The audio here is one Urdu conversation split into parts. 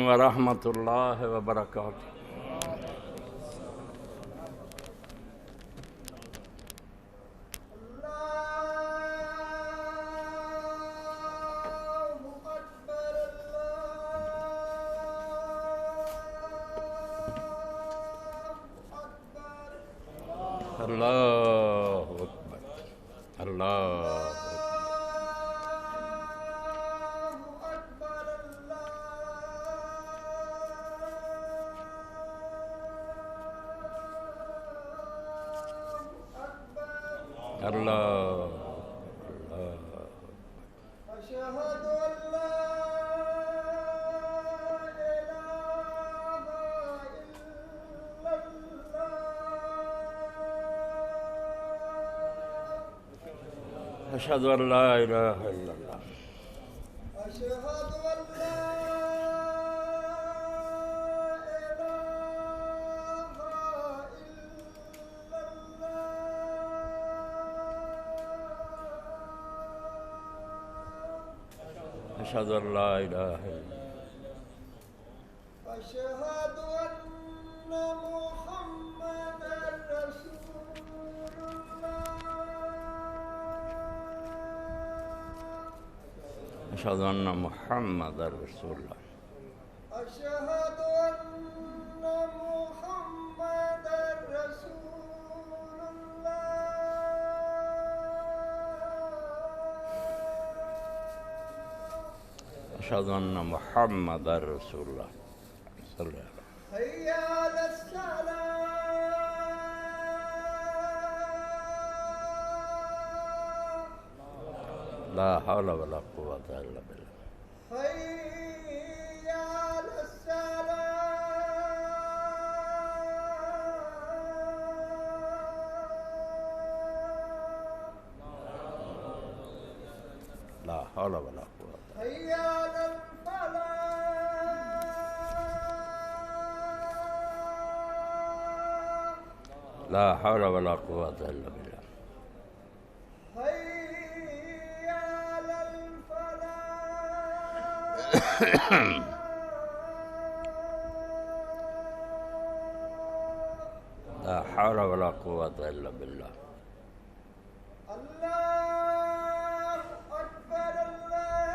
ورحمۃ اللہ وبرکاتہ۔ اللہ اکبر، اللہ اللہ أشهد أن لا إله إلا الله اشہد ان لا الہ الا اللہ أشهد أن لا اشہد ان لا الہ الا أشهد أن محمدا رسول الله اشہد ان محمد رسول اللہ أشهد أن محمدا رسول الله اشہد ان محمد رسول اللہ صلی اللہ علیہ وسلم۔ حي على الصلاة لا حول ولا قوة الا باللہ۔ حي على الصلاة لا حول ولا قوة حي على الفلاح لا حول ولا قوة الا باللہ۔ حي على الفلاح لا حول ولا قوة الا باللہ۔ الله أكبر الله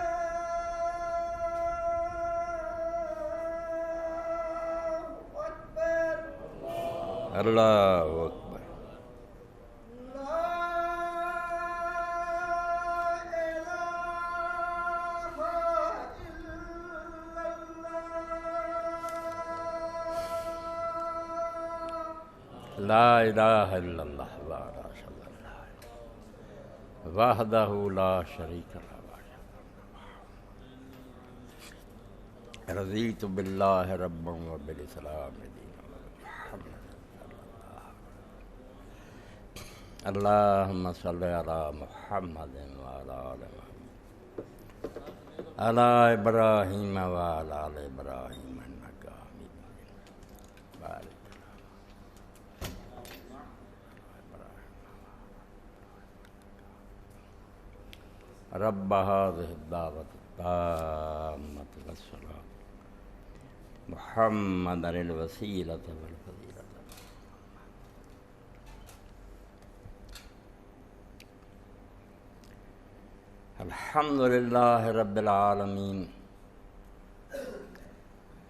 أكبر اللہ اکبر۔ لا إله إلا الله لا الہ الا اللہ وحدہ لا شریک لہ رضیت باللہ ربا وبالاسلام دینا وبمحمد صلی اللہ اللہم صلی علی محمد وعلی آل محمد علی ابراہیم وعلی آل ابراہیم انک حمید مجید بارک رب هذه الدعوة التامة والصلاة محمدا الوسيلة والفضيلة الحمد لله رب العالمين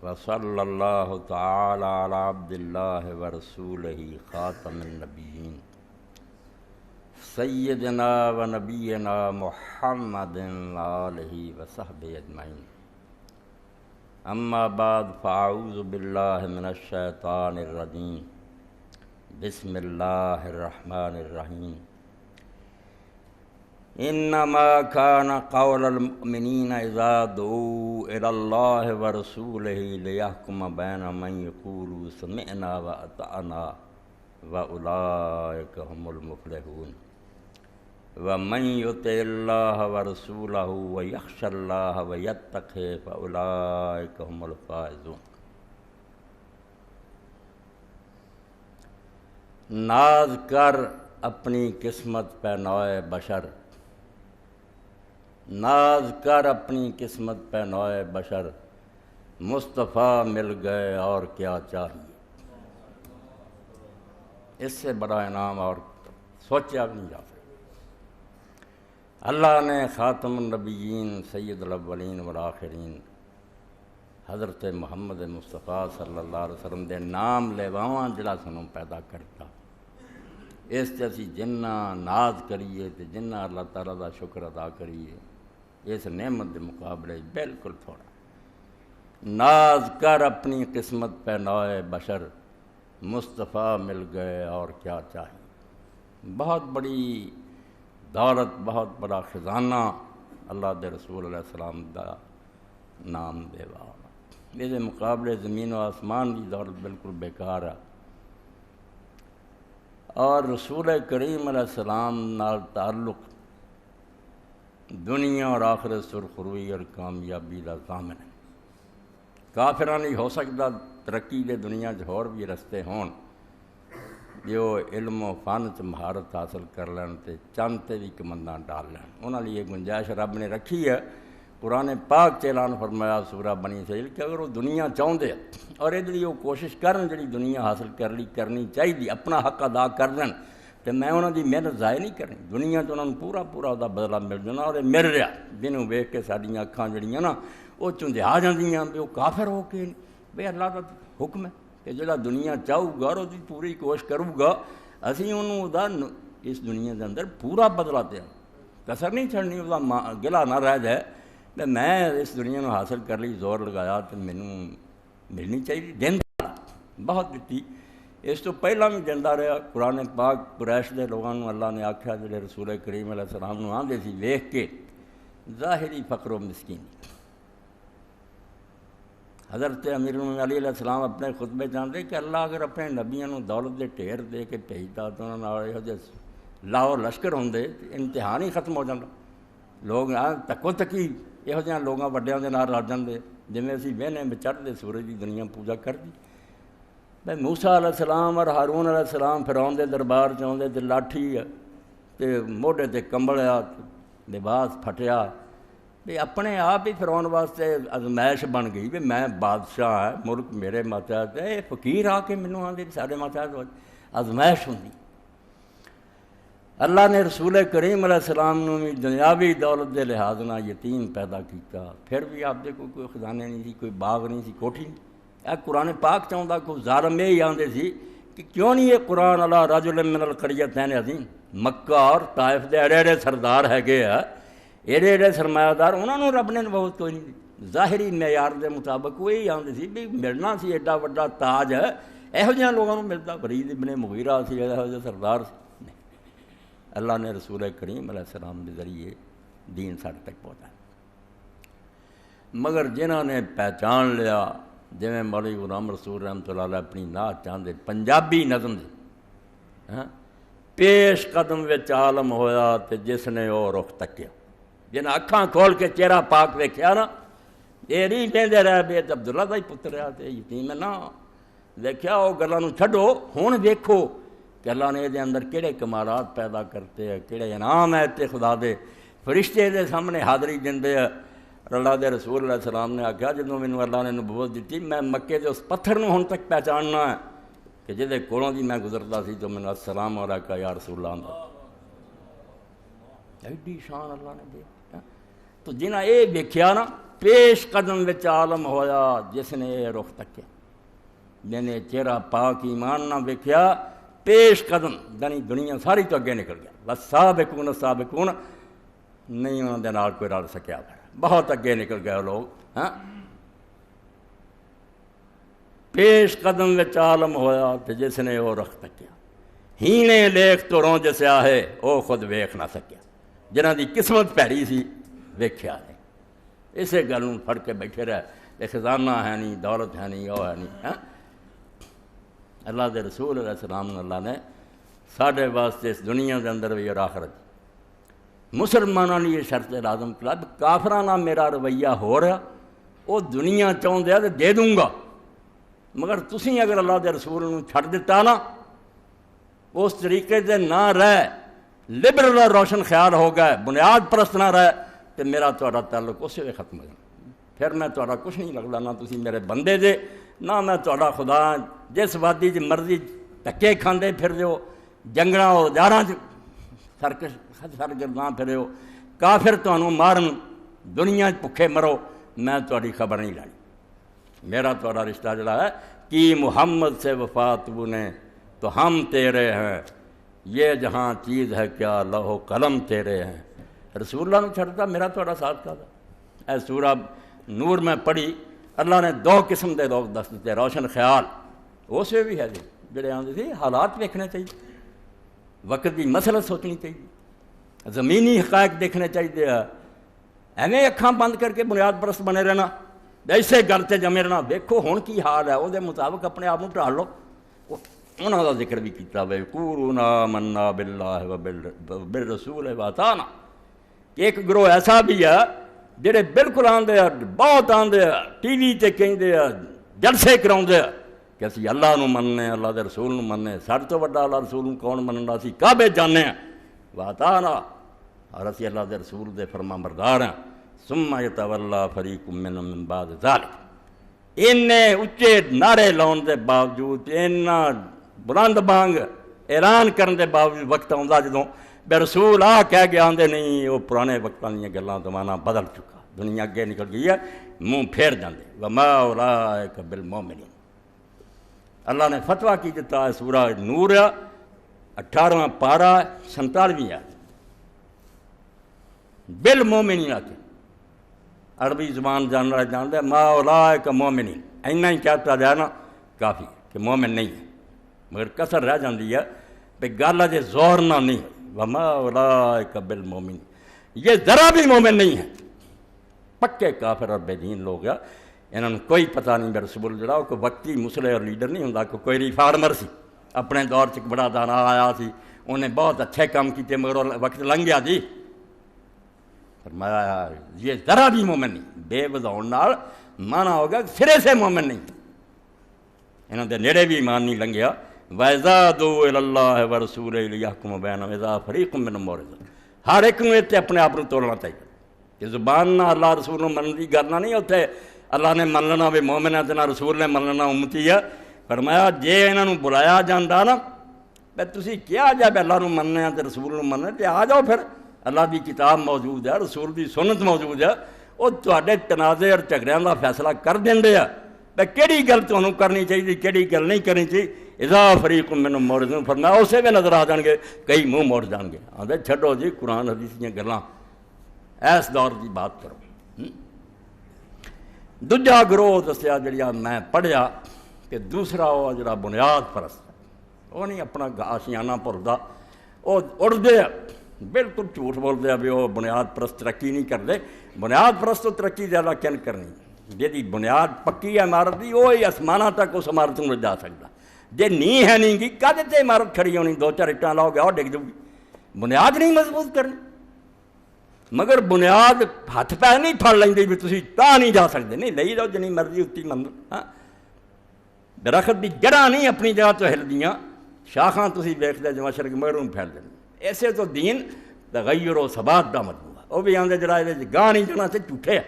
وصلى الله تعالى على عبد الله ورسوله خاتم النبيين سیدنا و نبینا محمد وآلہ وصحبہ اجمعین اما بعد فاعوذ باللہ من الشیطان الرجیم بسم اللہ الرحمن الرحیم انما كان قول المؤمنین اذا دعوا الى اللہ ورسولہ لیحکم بین من یقولوا سمعنا واطعنا واولئک هم المفلحون ومن يطع الله ورسوله ويخشى الله ويتقه فأولئك هم الفائزون۔ ناز کر اپنی قسمت پہ نوع بشر، ناز کر اپنی قسمت پہ نوع بشر، مصطفیٰ مل گئے اور کیا چاہیے۔ اس سے بڑا انعام اور سوچا بھی نہیں جا سکتا۔ اللہ نے خاتم النبیین سید الاولین والآخرین حضرت محمد مصطفیٰ صلی اللہ علیہ وسلم دے نام لیواواں جڑا سانوں پیدا کرتا، اس تے اسی جنہ ناز کریے تے جنہ اللہ تعالیٰ دا شکر ادا کریے، اس نعمت دے مقابلے بالکل تھوڑا۔ ناز کر اپنی قسمت پہ نوئے بشر، مصطفیٰ مل گئے اور کیا چاہیے۔ بہت بڑی دولت، بہت بڑا خزانہ اللہ دے رسول علیہ السلام دا نام دیوا، یہ مقابلے زمین و آسمان کی دولت بالکل بیکار ہے۔ اور رسول کریم علیہ السلام نال تعلق دنیا اور آخرت سرخروئی اور کامیابی کا ضامن ہے۔ کافراں نہیں ہو سکتا ترقی دے دنیا ہور بھی رستے ہون جو علم و فن چ مہارت حاصل کر لین تے چند تے بھی کمنداں ڈال لین، انہاں لیے گنجائش رب نے رکھی ہے۔ قرآن پاک چ اعلان فرمایا سورہ بنی اسرائیل کہ اگر وہ دنیا چاہتے اور یہ وہ کوشش کرن جڑی دنیا حاصل کرنی چاہیے، اپنا حق ادا کر دین، تو میں انہوں دی محنت ضائع نہیں کرنی، دنیا تو انہوں نے پورا پورا دا بدلہ مل جانا۔ اور مل رہا جنہوں ویکھ کے ساڈیاں اکھاں جڑیاں نا وہ چندیا جاندیاں بھی وہ کافر ہو کے بھئی اللہ دا حکم ہے کہ جڑا دنیا چاہو گا اور وہ پوری کوشش کروں گا، اسی انہوں دا اس دنیا دے اندر پورا بدلہ دیں، کسر نہیں چھڑنی، وہ گلا نہ رہ جائے کہ میں اس دنیا میں حاصل کر لی، زور لگایا تو مینوں ملنی چاہیے، دیندہ بہت دیتی۔ اس تو پہلا بھی دیندہ رہا۔ قرآن پاک قریش دے لوگوں اللہ نے آکھیا جڑے رسول کریم علیہ السلام نوں آندے سی ویکھ کے ظاہری فقر و مسکین۔ حضرت امیر المومنین علی علیہ السلام اپنے خطبے چاہتے کہ اللہ اگر اپنے نبیوں نوں دولت دے ڈھیر دے کے بھیجتا تو انہوں نے یہو جہے لاہور لشکر ہوندے امتحان ہی ختم ہو جاتا، لوگ تکو تکی یہو جہاں لوگوں وڈیاں دے نال رل جاندے، جویں اسی وہنے میں چڑھتے سورج کی دنیا پوجا کرتی۔ بھائی موسیٰ علیہ السلام اور ہارون علیہ السلام فرعون دے دربار چ آندے تے لاٹھی تے موڈے تے کمبل لباس پھٹیا، بھی اپنے آپ ہی فرعون واسطے ازمائش بن گئی بھی میں بادشاہ ہے، ملک میرے ماتحت ہے، فقیر آ کے مینوں آندے سارے ماتحت ازمائش ہوندی۔ اللہ نے رسول کریم علیہ السلام نے بھی دنیاوی دولت دے لحاظ نہ یتیم پیدا کیتا، پھر بھی آپ دے کوئی خزانے نہیں سی، کوئی باغ نہیں سی، کوٹھی نہیں۔ قرآن پاک چاہتا کوئی ظالم یہ آندے سی کہ کیوں نہیں یہ قرآن علی رجل من القریتین عظیم، مکہ اور طائف دے اڑے اڑے سردار ہے گئے ایڈے ایڈے سرمایہ دار، انہوں نے رب نے بہت کوئی نہیں دی، ظاہری معیار دے مطابق وہ یہی آندے سی بھی ملنا سی ایڈا وڈا تاج ہے، یہو جہاں لوگوں کو ملتا، ولید ابن مغیرہ سی، یہو جہاں سردار سی۔ اللہ نے رسول کریم علیہ السلام کے ذریعے دین ساڈے تک پہنچایا، مگر جنہوں نے پہچان لیا جویں مولوی غلام رسول رحمۃ اللہ علیہ اپنی نعت چاہتے پنجابی نظم دی، پیش قدم وچ عالم ہویا تے جس نے او رخ تکیا، جنہیں اکھاں کھول کے چہرہ پاک ویکھیا نا، یہ نہیں کہندے رہے بھی عبداللہ دا ہی پتر ہے تے یتیم ہے نا، دیکھیا وہ گلاں نوں چھڈو، ہن ویکھو کہ اللہ نے یہ اندر کہڑے کمالات پیدا کرتے ہیں، کہڑے انعام ہے تے خدا دے فرشتے دے سامنے حاضری دیندے ہیں۔ اللہ دے رسول علیہ السلام نے آکھیا جدوں مینوں اللہ نے نبوت دیتی میں مکے دے اس پتھر نوں ہن تک پہچاننا ہے کہ جہدے کولوں دی میں گزرتا سی تو مینوں السلام علیکہ یا رسول اللہ آندا، ایڈی شان اللہ نے دے۔ تو جنہاں یہ ویکھیا نا پیش قدم وچ عالم ہویا جس نے یہ رخ تکیا، جنہیں چہرہ پاک ایمان نہ ویکھیا، پیش قدم یعنی دنیا ساری تو اگے نکل گیا، بس سابقون نہیں انہوں دے نال کوئی رل سکیا، بہت اگے نکل گئے لوگ۔ پیش قدم وچ عالم ہویا تے جس نے وہ رخ تکیا، ہینے لیکھ تو رون جسیا ہے وہ خود ویکھ نہ سکیا، جنہاں دی قسمت پیڑی سی ویکھیا نہیں، اسے گل نوں پھڑ کے بیٹھے رہے، یہ خزانہ ہے نہیں، دولت ہے نہیں، وہ ہے نہیں۔ اللہ دے رسول علیہ السلام اللہ نے ساڈے واسطے اس دنیا دے اندر بھی اور آخرت مسلمانوں نے یہ شرط لازم کیا، کافراں نال میرا رویہ ہو رہا، وہ دنیا چاہتے ہیں تو دے دوں گا، مگر تسی اگر اللہ دے رسول نوں چھڈ دیتا نا، اس طریقے سے نہ رہ، لبرل اور روشن خیال ہو گئے، بنیاد پرست نہ رہ، تو میرا تہاڈا تعلق اسی وقت ختم ہو جانا، پھر میں تہاڈا کچھ نہیں لگدا، نہ تسی میرے بندے جے نہ میں تہاڈا خدا۔ جس وادی چ مرضی دھکے کھاندے پھر ہو، جنگلاں اوزاراں چ سرگرداں پھرے ہو، کافر تمہوں مارن، دنیا بھکھے مرو، میں تہاڈی خبر نہیں لانی۔ میرا تہاڈا رشتہ جڑا ہے کہ محمد سے وفا تو نے تو ہم تیرے ہیں، یہ جہاں چیز ہے کیا لوح و قلم تیرے ہیں۔ رسول اللہ نے چھڑتا میرا تہاڈا ساتھ کا تھا۔ اے سورہ نور میں پڑھی، اللہ نے دو قسم دے لوگ دس دیتے، روشن خیال اس میں بھی ہے جی جڑے آتے تھے حالات ویکھنے چاہیے، وقت کی مسئلہ سوچنی چاہیے، زمینی حقائق دیکھنے چاہیے۔ ایویں اکھاں بند کر کے بنیاد پرست بنے رہنا، ایسے گل تے جمے رہنا، دیکھو ہن کی حال ہے، وہ مطابق اپنے آپ کو ڈھال لو۔ انہوں کا ذکر بھی کیتا وے قولوا آمنا باللہ وبالرسول واطعنا، کہ ایک گروہ ایسا بھی ہے جڑے بالکل آندے بہت آندے ٹی وی تے کہندے جلسے کراؤندے کہ اسی اللہ نو مننے، اللہ دے رسول نو مننے، ساڈے تو وڈا اللہ رسول نو کون مننا، اسی کعبے جانے ہیں واطعنا، اور اسی اللہ دے رسول دے فرمان بردار ہیں۔ ثم یتولی فریق منہم من بعد ذلک، انے اچے نعرے لاؤن دے باوجود، اینا بلند بانگ اعلان کرن دے باوجود وقت آਉਂਦਾ جدوں بے رسول آ کہہ گیا آندے نہیں، وہ پرانے وقتاں دیاں گلاں زمانہ بدل چکا، دنیا اگے نکل گئی ہے، منہ پھیر جاندے۔ وما اولئک بالمؤمنین، اللہ نے فتویٰ کی دیتا ہے، سورہ نور 18واں پارہ 47ویں آیت، بالمؤمنین آتے عربی زبان جان رہا جانتے ہیں، ما اولئک مومنین، اینا ہی کہتا جائے نا کافی کہ مومن نہیں ہے، مگر کسر رہ جاندی ہے بھئی گل اجے زور نہ نہیں ہے۔ وما اولئک بالمؤمنین، یہ ذرا بھی مومن نہیں ہے، پکے کافر اور بے دین لوگ ہیں، انہوں نے کوئی پتہ نہیں۔ میرے رسول جڑا وہ کوئی وقتی مسلح اور لیڈر نہیں ہوندا، کوئی ریفارمر سی، اپنے دور چ بڑا دانا آیا سی، انہیں بہت اچھے کام کیتے مگر وقت لنگ گیا جی۔ فرمایا یہ ذرا بھی مومن نہیں، بے وضاؤن نال مانا ہوگا سرے سے مومن نہیں، انہوں نے نیڑے بھی ایمان نہیں لنگیا۔ وَإِذَا دُعُوا إِلَى اللَّهِ وَرَسُولِهِ لِيَحْكُمَ بَيْنَهُمْ إِذَا فَرِيقٌ مِّنْهُم مُعْرِضُونَ، ہر ایک نوں اتنے اپنے آپ کو تولنا چاہیے کہ زبان نہ اللہ رسول نے منن دی گل نہ نہیں، اتنے اللہ نے من لینا بھی مومن ہے نہ رسول نے من لینا امتی ہے۔ فرمایا جے انہوں بلایا جاندہ نا بھئی تسی کیا جائے بھئی اللہ نو مننے ہیں رسول نو مننے، تے آ جاؤ پھر، اللہ دی کتاب موجود ہے، رسول دی سنت موجود ہے، وہ تواڈے تنازع اور جھگڑیاں دا فیصلہ کر دیندے ہیں بھئی کیڑی گل تانوں کرنی چاہیے، کیڑی گل نہیں کرنی چاہیے۔ اذا فریق منہم معرضون، فرمایا اسے بھی نظر آ جان گے، کئی منہ موڑ جان گے، آندے چھڈو جی قرآن حدیث دیاں گلاں، ایس دور دی بات کرو۔ دوجا گروہ دسیا جڑیا میں پڑھیا کہ دوسرا وہ جڑا بنیاد پرست، وہ نہیں اپنا آشیانہ بھردا، وہ اڑدے بالکل جھوٹ بولتے بھی وہ بنیاد پرست ترقی نہیں کرتے۔ بنیاد پرست تو ترقی زیادہ کن کرنی، جی بنیاد پکی ہے عمارت کی وہی آسمانہ تک اس عمارت میں جا سکتا، جی نہیں ہے نہیں گی کدے تے عمارت کھڑی ہونی، دو چار اٹاں لاؤ گے اور ڈگ جاؤ گی، بنیاد نہیں مضبوط کرنی۔ مگر بنیاد ہاتھ پیر نہیں پھڑ لیں بھی تھی تا نہیں جا سکتے، نہیں لئی جاؤ جنی مرضی اتنی مندر۔ ہاں درخت کی جڑاں نہیں اپنی جگہ تو ہلدیاں، شاخاں تسی ویکھدے جو مشرق مغرب میں پھیل دیں۔ ایسے تو دین تغیر و ثبات دا مجموعہ، وہ بھی آندے جڑا یہ گاہ نہیں جانا سے جھوٹے ہے،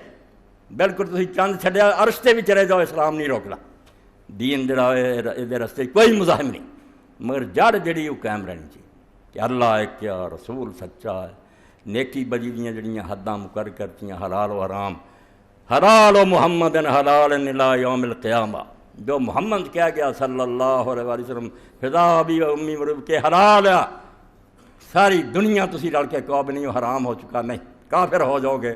بالکل تسی چند چھڈیا عرش تے بھی چلے جاؤ اسلام نہیں روکدا، دین جڑا یہ رستے کوئی مزاحم نہیں، مگر جڑ جڑی وہ قائم رہنی چاہیے کہ اللہ ایک کیا رسول سچا ہے، نیکی بدی دیاں جڑیاں حداں مقرر کرتیاں، حلال و حرام، حلال و محمد حلال الی یوم القیامہ، جو محمد کہہ گیا صلی اللہ علیہ وسلم فدا ابی و امی ورب کے حلال ہے، ساری دنیا تسی رل کے کہو بھی نہیں حرام ہو چکا، نہیں کافر ہو جاؤ گے،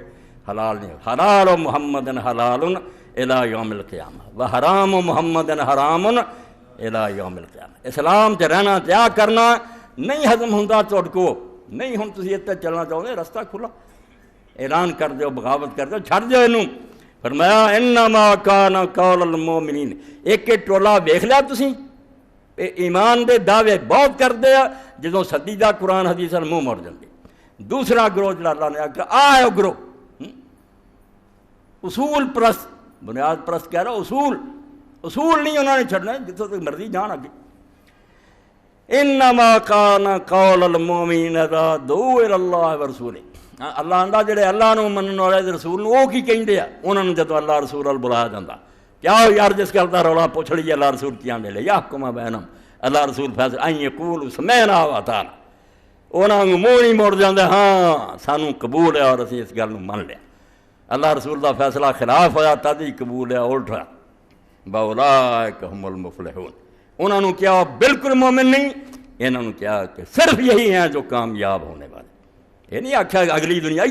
حلال نہیں، حلال و محمد حلال الی یوم القیامہ و حرام و محمد حرام الی یوم القیامہ۔ اسلام تے رہنا تیا کرنا نہیں ہضم ہوندا تہاڈ کو، نہیں ہن تسی اتنے چلنا چاہتے رستہ کھلا، اعلان کر دیو، بغاوت کر دیو، چھڈ دیو اینوں۔ فرمایا انما کان قول المؤمنین، ایک ٹولا ویکھ لیا تسی ایمان دے دعوے بہت کرتے ہیں، جدوں سدی دا قرآن حدیث منہ موڑ جاندے۔ دوسرا گروہ جڑا اللہ نے آخیا آ ہے گروہ اصول پرست، بنیاد پرست کہہ رہا اصول نہیں انہوں نے چھڑنا، جتوں تک مرضی جان آگے۔ انما کان قول المؤمنین اذا دعوا الی اللہ ورسولہ، اللہ آਂਦਾ ਜਿਹੜੇ ਅੱਲਾਹ ਨੂੰ ਮੰਨਣ ਵਾਲੇ ਤੇ ਰਸੂਲ ਨੂੰ ਉਹ ਕੀ ਕਹਿੰਦੇ ਆ ਉਹਨਾਂ ਨੂੰ ਜਦੋਂ ਅੱਲਾਹ ਰਸੂਲ ਵੱਲ ਬੁਲਾਇਆ ਜਾਂਦਾ ਕਿਆ ਯਾਰ ਜਿਸ ਗੱਲ ਦਾ ਰੌਲਾ ਪੁੱਛ ਲਈ ਅੱਲਾਹ ਰਸੂਲ ਕੀ ਆਂਦੇ ਲੈ ਯਹਕੁਮ ਬੈਨਹੁਮ ਅੱਲਾਹ ਰਸੂਲ ਫੈਸਲਾ ਅਨ ਯਕੂਲੂ ਸਮਿਅਨਾ ਵ ਅਤਾਅਨਾ ਉਹਨਾਂ ਨੂੰ ਮੂੰਹ ਨਹੀਂ ਮੁੜ ਜਾਂਦਾ ਹਾਂ ਸਾਨੂੰ ਕਬੂਲ ਹੈ ਔਰ ਅਸੀਂ ਇਸ ਗੱਲ ਨੂੰ ਮੰਨ ਲਿਆ ਅੱਲਾਹ ਰਸੂਲ ਦਾ ਫੈਸਲਾ ਖਿਲਾਫ ਹੋਇਆ ਤਦ ਹੀ ਕਬੂਲ ਹੈ ਉਲਟ ਹੋਇਆ ਬਉਲਾਇਕ ਹੁਮੁਲ ਮੁਫਲਿਹੂਨ انہوں نے کیا بالکل مومن نہیں انہوں نے کیا کہ صرف یہی ہیں جو کامیاب ہونے والے یہ نہیں آکھا اگلی دنیا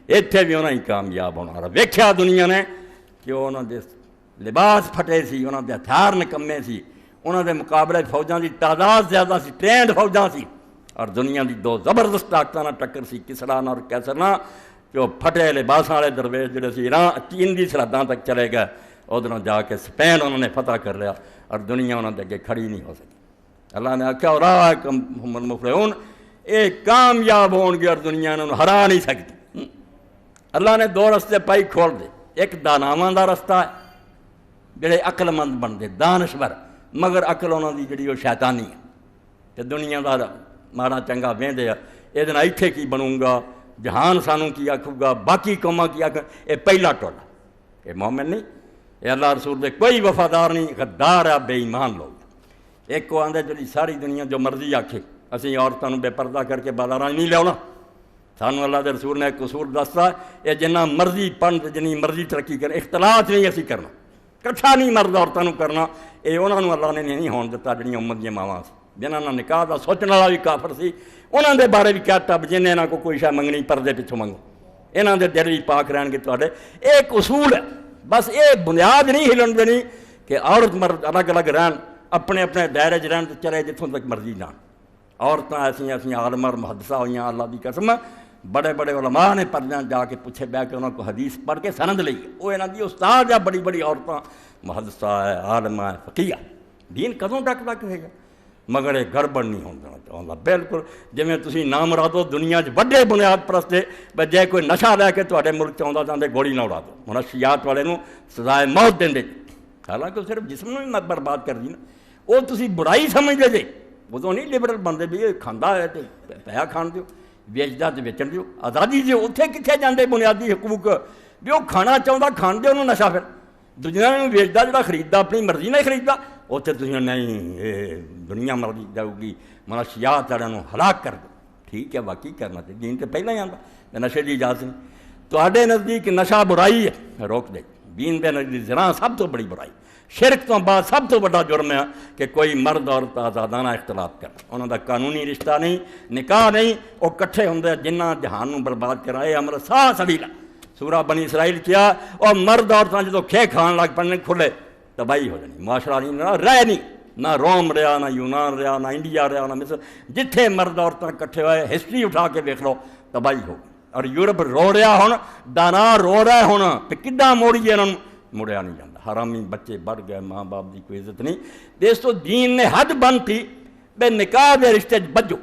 اتھے بھی انہوں نے کامیاب ہونا رہا ویکھیا دنیا نے کہ انہوں نے لباس پھٹے سی انہوں نے ہتھیار نکمے سی انہوں نے مقابلے فوجاں دی تعداد زیادہ سی ٹرینڈ فوجاں سی اور دنیا دی دو زبردست طاقتاں نال ٹکر سی کسرا اور کیسر نہ جو پھٹے لباساں والے درویش جڑے سی ایران چین دی سرحداں تک چلے گئے ادھروں جا کے اسپین انہوں نے فتح کر لیا اور دنیا انہوں نے اگے کھڑی نہیں ہو سکی اللہ نے آخیا اولئک هم المفلحون یہ کامیاب ہون گے اور دنیا انہوں نے ہرا نہیں سکتی اللہ نے دو رستے پائی کھول دے ایک داناواں دا رستہ ہے جڑے عقل مند بن دے دانشور مگر عقل انہوں دی جڑی وہ شیطانی ہے کہ دنیا دا مارا چنگا ویندے یہ دن ایتھے کی بنوں گا جہان سانوں کی آکھوں گا باقی قوماں کی آکھوں یہ پہلا ٹولا یہ مومن نہیں یہ اللہ رسول دے کوئی وفادار نہیں غدار ہے بے ایمان لوگ ایک کو آندے جڑی ساری دنیا جو مرضی آکھے اسی عورتوں بے پردہ کر کے بازاراں نہیں لیاؤنا سانو اللہ دے رسول نے ایک اصول دستا یہ جنہ مرضی پن جنی مرضی ترقی کرے اختلاط نہیں اسی کرنا کٹھا نہیں مرد عورتوں کرنا یہ انہوں نے اللہ نے نہیں ہون دیتا جڑیاں امت دیاں ماواں سی جنہاں نے نکاح دا سوچنے والا بھی کافر سی انہاں دے بارے بھی کہتا جنہیں انہاں کو کوئی شے منگنی پردے پیچھوں منگو انہاں دے دل بھی پاک رہن گے تواڈے ایک اصول ہے بس یہ بنیاد نہیں ہلن دینی کہ عورت مرد الگ الگ رہن اپنے اپنے دائرے رہن تو چلے جتوں تک مرضی جان عورتیں ایسا عالم اور محدثہ ہوئی اللہ کی قسم بڑے بڑے علماء نے پردیاں جا کے پوچھے بہ کے انہوں کو حدیث پڑھ کے سند لی وہ یہاں کی استاد ہے بڑی بڑی عورتیں محدثہ ہے عالمہ ہے فقیہ دین کدوں تک ہوئے گا مگر یہ گڑبڑ نہیں ہونا چاہتا بالکل جی تھی نہ مرا دو دنیا وڈے بنیاد پرستے بھائی جے کوئی نشہ لے کے تے ملک چاہتا چاہتے گولی نہ اڑا دو منشیات والے سزائے موت دیں حالانکہ صرف جسم میں مت برباد کر دی نا وہ تھی برائی سمجھتے جی وہ تو نہیں لبرل بنتے بھی یہ کھانا ہے تو پیسہ کھان دیو ویچتا تو ویچن دیو آزادی جی اتنے کتنے جاتے بنیادی حقوق بھی وہ کھانا چاہتا کھان دے انہوں نشہ پھر دنیا میں ویچتا جا خریدتا اپنی مرضی نہیں خریدتا اتنے تھی نہیں یہ دنیا مرضی جاؤ گی منشیات والوں ہلاک کر دو ٹھیک ہے باقی کرنا چاہیے دین تو پہلے ہی آتا نشے کی اجازت نہیں تے نزدیک نشہ برائی ہے روک دے دین کے نزدیک زنا سب تو بڑی برائی شرک تو بعد سب تو بڑا جرم ہے کہ کوئی مرد عورت آزادانہ اختلاط کر انہوں کا قانونی رشتہ نہیں نکاح نہیں وہ کٹھے ہوں جنہ جہان برباد کرائے امر سا سبیلا سورہ بنی اسرائیل کیا اور مرد عورتیں جدو کھے کھان لگ پڑنے کھلے تباہی ہو جانی معاشرہ نہیں رہ نہیں نہ روم رہا نہ یونان رہا نہ انڈیا رہا نہ مصر جتھے مرد عورتیں کٹھے ہوئے ہسٹری اٹھا کے دیکھ لو تباہی ہو اور یورپ رو رہا ہونا دانا رو رہا ہونا تو کداں موڑیے انہوں مڑیا نہیں جاتا حرامی بچے بڑھ گئے ماں باپ کی کوئی عزت نہیں دیس تو دین نے حد بنتی بے نکاح دے رشتے بجو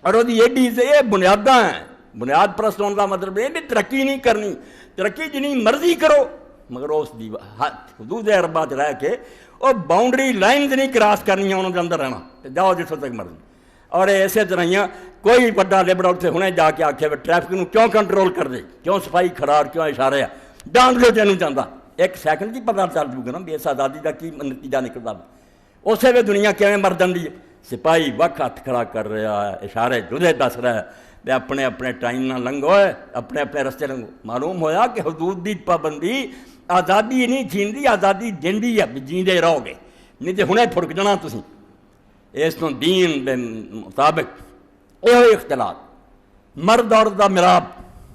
اور وہ ایڈی یہ بنیاداں ہیں بنیاد پرست ہونے کا مطلب یہ ترقی نہیں کرنی ترقی جنی مرضی کرو مگر اس دی حدود اربات رہ کے وہ باؤنڈری لائنز نہیں کراس کرنی انہوں کے اندر رہنا جاؤ جتوں تک مرضی اور اسی طرح ہی کوئی بڑا لیبر اتنے ہنے جا کے آخے ٹریفک نو کیوں کنٹرول کر دے کیوں صفائی خرار کیوں اشارے ڈانٹ لو تینوں چاہتا ایک سیکنڈ کی پتہ چل جائے گا نا بھی اس آزادی کا کی نتیجہ نکلتا اسی وقت دنیا کیویں مر جاتی ہے سپاہی وقت ہاتھ کھڑا کر رہا ہے اشارے جدے دس رہا ہے بھی اپنے اپنے ٹائم نہ لنگو ہے اپنے اپنے رستے لنگو معلوم ہویا کہ حدود دی پابندی آزادی نہیں جیندی آزادی دیندی ہے جیندے رہو گے نہیں تو ہنے پھڑک جانا تسی اس تو دین دے مطابق یہ اختلاط مرد عورت دا ملاپ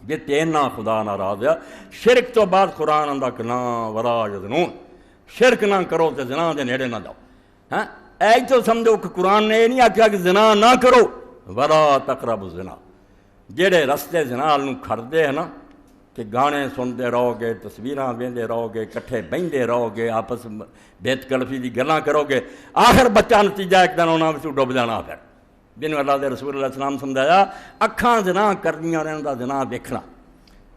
یہ تینا خدا ناراض ہے شرک تو بعد قرآن آندا کہ نا ولا یزنون شرک نہ کرو تو زنا دے نیڑے نہ جاؤ ہاں ایک تو سمجھو کہ قرآن نے یہ نہیں آخیا کہ زنا نہ کرو ولا تقربوا الزنا جڑے رستے زنا نوں کھڑدے ہیں نا کہ گانے سنتے رہو گے تصویراں ویندے رہو گے کٹھے بہندے رہو گے آپس بیت کلفی دی گلاں کرو گے آخر بچہ نتیجہ ایک دن انہاں وچ ڈب جانا پھر جنوں اللہ دے رسول علیہ السلام سمجھایا اکھاں زنا کردیاں رہن دا زنا ویکھنا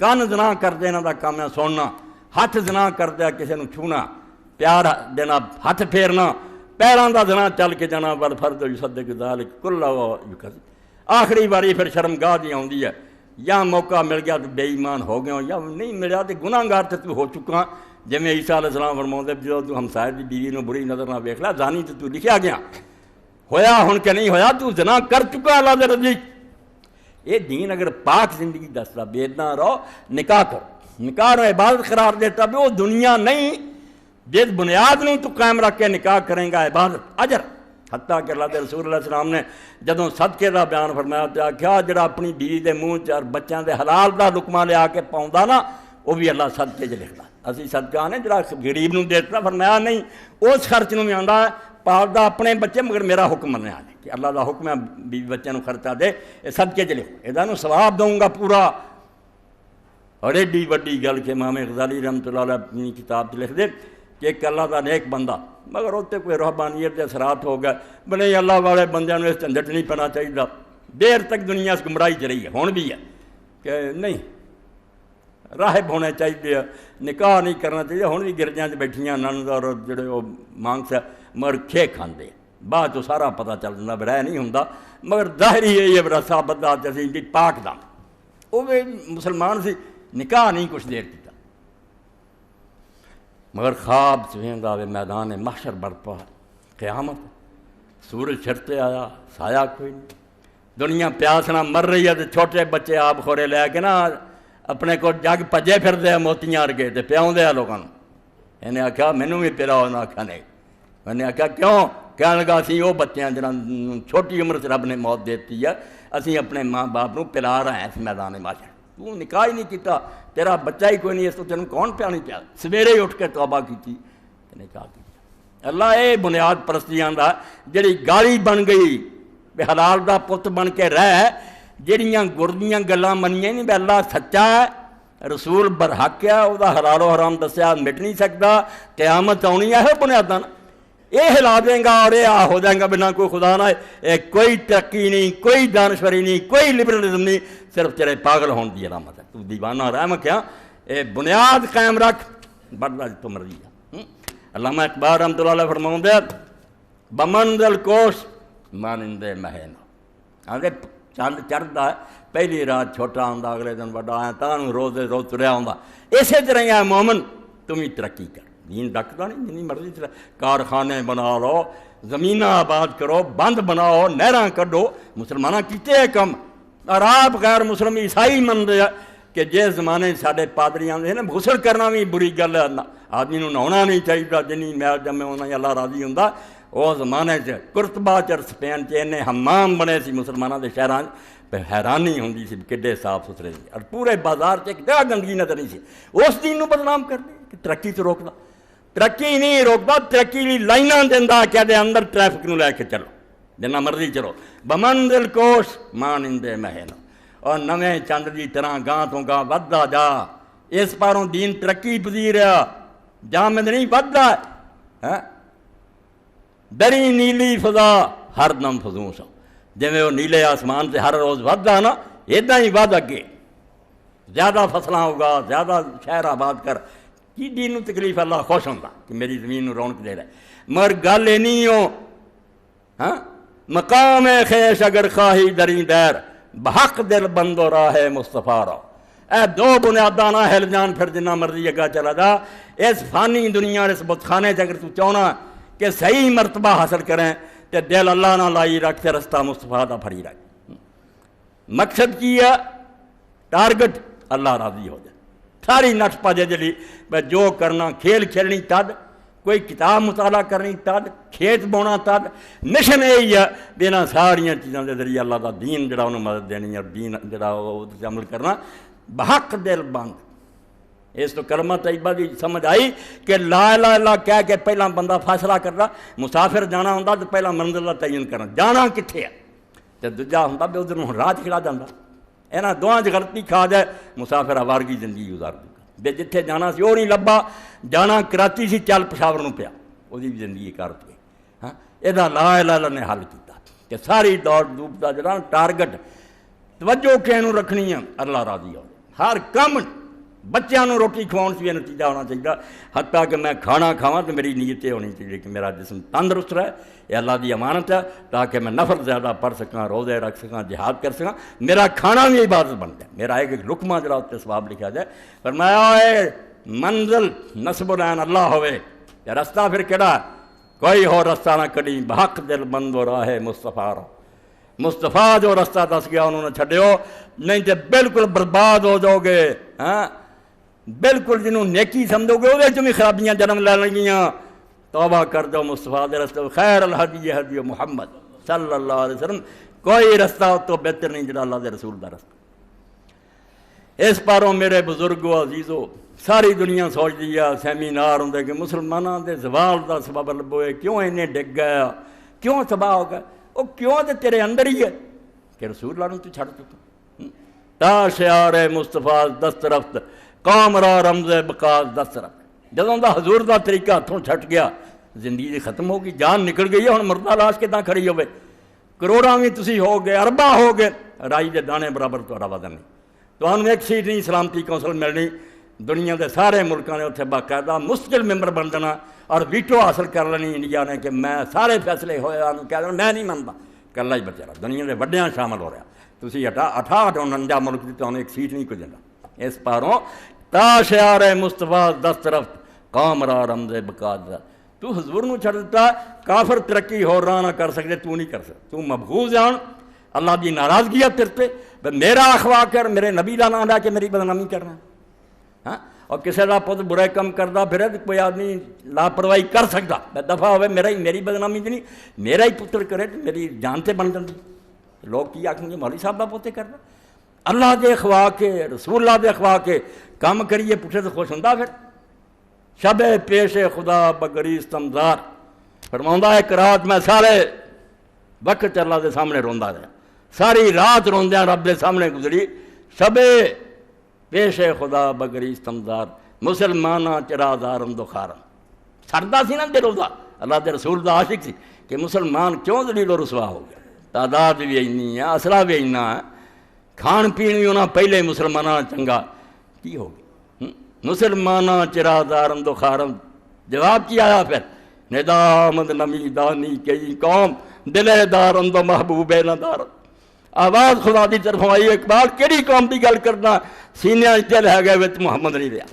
کان زنا کردے انہاں دا کام ہے سننا ہاتھ زنا کردے کسے نوں چھونا پیار دینا ہاتھ پھیرنا پیراں دا زنا چل کے جانا والفرد یصدق ذلک کلہ یکذب آخری باری پھر شرمگاہ دی آؤندی ہے یا موقع مل گیا تو بے ایمان ہو گیا یا نہیں ملیا تو گناہگار تے تو ہو چکا جویں عیسیٰ علیہ السلام فرماؤندے جدوں تو ہمسائے دی بیوی نو بری نظر نہ ویکھ لا زانی تے تو لکھیا گیا ہویا ہن کہ نہیں ہویا تو زنا کر چکا اللہ دے رضی یہ دین اگر پاک زندگی دستا بیدنا رہو نکاح کرو نکاح نو عبادت قرار دیتا بھی وہ دنیا نہیں جس بنیاد نہیں تو قائم رکھ کے نکاح کریں گا عبادت اجر حتیٰ کہ اللہ دے رسول اللہ علیہ السلام نے جدوں صدقے دا بیان فرمایا تو آکھیا جڑا اپنی بیوی دے منہ چ بچیاں دے حلال دا لقمہ لیا کے پاؤندا نا وہ بھی اللہ صدقے چ لکھدا اسی صدقہ نے جڑا غریب نو دیتا فرمایا نہیں اس خرچ نو بھی آندا پالدا اپنے بچے مگر میرا حکم منیا نہیں کہ اللہ دا حکم ہے بیوی بچے نو خرچہ دے یہ صدقے چ لکھو ادا نو ثواب دوں گا پورا اور ایڈی وڈی گل کہ امام غزالی رحمۃ اللہ علیہ اپنی کتاب لکھ دے کہ ایک اللہ دا نیک بندہ مگر اتنے کوئی روحانیت کے اثرات ہو گئے بلے اللہ والے بندے اس جھنجٹ نہیں پینا چاہیے دیر تک دنیا اس گمراہی چ رہی ہے ہون بھی ہے کہ نہیں راہب ہونے چاہیے نکاح نہیں کرنا چاہیے ہوں بھی گرجیاں بیٹھیاں نند اور جڑے وہ مانگ سے مگر کھے کھاندے بعد تو سارا پتہ چل جاتا برائے نہیں ہوں مگر ظاہری یہ رسا بدہ جیسے پاک دم وہ مسلمان سی نکاح نہیں کچھ دیر کیتا مگر خواب سویں دا میدان محشر برپا قیامت سورج چھڑتے آیا سایہ کوئی نہیں دنیا پیاس نہ مر رہی ہے تو چھوٹے بچے آپ خورے لے کے نا اپنے کو جگ پجے پھر دے موتیاں ارگے تے پیاؤں دے لوگوں انہیں آخیا مینوں بھی پیرا ہونا آخیا نہیں میں نے آخیا کیوں کہنے لگا اسی وہ بچے ہیں جنہوں چھوٹی عمر سے رب نے موت دیتی ہے اسی اپنے ماں باپ نو پلا رہے ہیں اس میدان محشر تو نکاح ہی نہیں کیتا تیرا بچہ ہی کوئی نہیں اس تو تینوں کون پیا نہیں پیا سویرے ہی اٹھ کے توبہ کی نکاح کی اللہ اے بنیاد پرستیاں دا جڑی گالی بن گئی بے حلال دا پت بن کے رہ جڑیاں گردیاں گلاں منیاں نہیں بے اللہ سچا ہے رسول برحق ہے وہ حلال و حرام دسیا مٹ نہیں سکتا قیامت آنی ہے بنیاداں یہ ہلا دیں گا اور یہ ہو جائے گا بنا کوئی خدا نہ کوئی ترقی نہیں کوئی دانشوری نہیں کوئی لبرلزم نہیں صرف تیرے پاگل ہون دی علامت ہے تو دیوانہ رہا میں کیا اے بنیاد قائم رکھ بدلا تو مرضی ہے علامہ اقبال رحمۃ اللہ علیہ فرماؤں دے بمنزل کوش مانند مہین آگے چند چڑھتا ہے پہلی رات چھوٹا ہوندا اگلے دن بڑا آیا تانوں روز روز تریا ہوندا اسی طرح ہے مومن تم ہی ترقی کر دین ڈکتا نہیں جنی مرضی طرح کارخانے بنا لو زمینہ آباد کرو بند بناؤ نہراں کڈو مسلمانہ کیتے کم اور آپ غیر مسلم عیسائی منتے ہیں کہ جس زمانے سارے پادری آتے ہیں نا غسل کرنا بھی بری گل ہے آدمی نو نہاؤنا نہیں چاہیے جنی میل جمے ہونا اللہ راضی ہوں وہ زمانے سے کرتبہ چر سپین چ حمام بنے سی مسلمانوں کے شہراں پہ حیرانی ہوں سی کڈے صاف ستھرے سی اور پورے بازار سے ایک جگہ گندگی نظر نہیں سی اس دین نو بدنام کر دے کہ ترقی تو روکتا ترقی نہیں روکتا ترقی لی لائناں دینا کیا دے اندر ٹریفک نو لے کے چلو جنا مرضی چلو بمنزل کوش مانند مہین اور نویں چند دی طرح گاں تو گاں وددا جا اس پاروں دین ترقی پذیر ہے جامد نہیں وددا ہے دری نیلی فضا ہر دم فضوں سو جویں وہ نیلے آسمان سے ہر روز وددا نا ادا ہی ود اگے زیادہ فصلاں ہوگا زیادہ شہر آباد کر کی دین نو تکلیف اللہ خوش ہوتا کہ میری زمین نو رونق دے رہا ہے مگر گل یہ نہیں ہو ہاں مقام خیش اگر خواہی دری دیر بحق دل بندو راہ مصطفیٰ رو اے دو بنیاداں نہ ہل جان پھر جنہ مرضی اگا چلا جا اس فانی دنیا اس بت خانے سے اگر تو چاہنا کہ صحیح مرتبہ حاصل کریں تو دل اللہ نہ لائی رکھ تے رستہ مصطفیٰ دا پھری رکھ مقصد کی ہے ٹارگٹ اللہ راضی ہو جائے ساری نٹ پا جلی جو کرنا کھیل کھیلنی تد کوئی کتاب مطالعہ کرنی تد کھیت بونا تد مشن یہی ہے بنا ساریاں چیزوں کے ذریعے اللہ کا دین جڑا انہوں مدد دینی اور دین جڑا عمل کرنا بحق دل بند اس تو کلمہ طیبہ کی سمجھ آئی کہ لا الہ الا کہہ کے پہلا بندہ فیصلہ کرنا مسافر جانا ہوں تو پہلا منزل کا تعین کرنا جانا کتنے ہے تو دوجا ہوں بھی ادھر راہ چلا جاتا یہاں دونوں غلطی کھا جائے مسافر آوارگی زندگی گزار دے جتھے جانا سی وہ نہیں لبا جانا کراچی سی چل پشاور نو پیا وہ بھی زندگی کرت گئی ہاں یہ لا الہ الا نے حل کیتا کہ ساری دوڑ دھوپ کا جڑا ٹارگٹ توجہ کہنوں رکھنی ہے اللہ راضی ہو ہر کم بچوں کو روٹی کھواؤن سے بھی نتیجہ ہونا چاہیے، حتیٰ کہ میں کھانا کھاواں تو میری نیت یہ ہونی چاہیے کہ میرا جسم تندرست رہے، یہ اللہ دی امانت ہے، تاکہ میں نفل زیادہ پڑھ سکاں، روزے رکھ سکاں، جہاد کر سکاں، میرا کھانا بھی عبادت بن جائے، میرا ایک لقمہ جڑا اس ثواب لکھا جائے۔ فرمایا اے منزل نصب العین اللہ ہوئے، یا رستہ پھر کہڑا، کوئی ہو رستہ نہ کڈی، بحق دل بند و راہ مصطفیٰ رو، مصطفیٰ جو رستہ دس گیا انہوں نے چھڈیو، نہیں تو بالکل برباد ہو جاؤ گے۔ ہاں بالکل جنہوں نیکی سمجھو گے وہ بھی خرابیاں جنم لے لگیاں، توبہ کر دو مصطفیٰ دے رستے، خیر الہدی ہدی محمد صلی اللہ علیہ وسلم، کوئی رستہ تو بہتر نہیں جڑا اللہ دے رسول دا رستہ۔ اس پاروں میرے بزرگو عزیزو، ساری دنیا سوچ دیا سیمینار ہوں کہ مسلمانوں دے زوال دا سبب لبوئے، کیوں انہیں ڈگ گیا، کیوں تباہ ہو گیا، وہ کیوں تے تیرے اندر ہی ہے کہ رسول اللہ نے تو چھڑ چکا۔ تا شعار مصطفیٰ دست رفت، قوم را رمز بقا دست رفت، جدوں دا حضور دا طریقہ ہتھوں چھٹ گیا، زندگی ختم ہوگی، جان نکل گئی ہے، ہن مردہ لاش کے تاں کھڑی ہوئے، کروڑاں بھی تسی ہو گئے، ارباں ہو گئے، رائی دے دانے برابر تہاڈا وزن نہیں، تمہیں ایک سیٹ نہیں سلامتی کونسل ملنی، دنیا دے سارے ملکوں نے اتنے باقاعدہ مستقل ممبر بن جانا اور ویٹو حاصل کر لینی انڈیا نے کہ میں سارے فیصلے ہوئے کہہ دینا میں نہیں منتا، کلا ہی بچا رہا، دنیا دے وڈیاں شامل ہو رہا، تسی 58 ملک دی تمہیں ایک سیٹ نہیں کو دینا۔ اس پاروں تا شعار مصطفیٰ دست رفت، قوم را رمز بقا تو حضور نو چھڑ دیتا، کافر ترقی ہو راہ نہ کر سکتے، تو نہیں کر سکتا، تو مبغوض جان، اللہ دی ناراضگی ہے تیرے تے، میرا اخوا کر، میرے نبی دا نام لے کے میری بدنامی کرنا، ہاں اور کسی کا پت برے کم کرتا پھر کوئی آدمی لاپرواہی کر سکتا، دفعہ ہوئے میری بدنامی نہیں، میرا ہی پتر کرے تو میری جان تے بن جاتی، لوگ کی آکھیں گے مولوی صاحب دا پوتے کرنا، اللہ دے اخوا کے رسول اللہ دے اخوا کے کام کریے پوچھے تو خوش ہوندہ پھر۔ شب پیش خدا بگریز تمزار، فرماؤندہ ایک رات میں سارے وقت اللہ دے سامنے روندہ رہا، ساری رات روندیاں رب دے سامنے گزری، شب پیش خدا بگریز تمزار، مسلمانہ چرا دارم دخارم، سردہ سی نا دے روزہ، اللہ دے رسول دا عاشق سی کہ مسلمان کیوں ذلیل و رسوا ہو گیا، تعداد بھی اینی ہے، اسلحہ بھی اینا ہے، کھان پین بھی انہاں پہلے مسلمانہ چنگا کی ہو گیا، مسلمانہ چرا دارم دخارم، جواب کی آیا پھر، ندامت نمی دانی کئی قوم، دلے دارم دو محبوب نہ دارم، آواز خدا دی طرف آئی، اقبال کیڑی قوم دی گل کرنا، سینے دل ہے گئے وچ محمد نہیں رہا،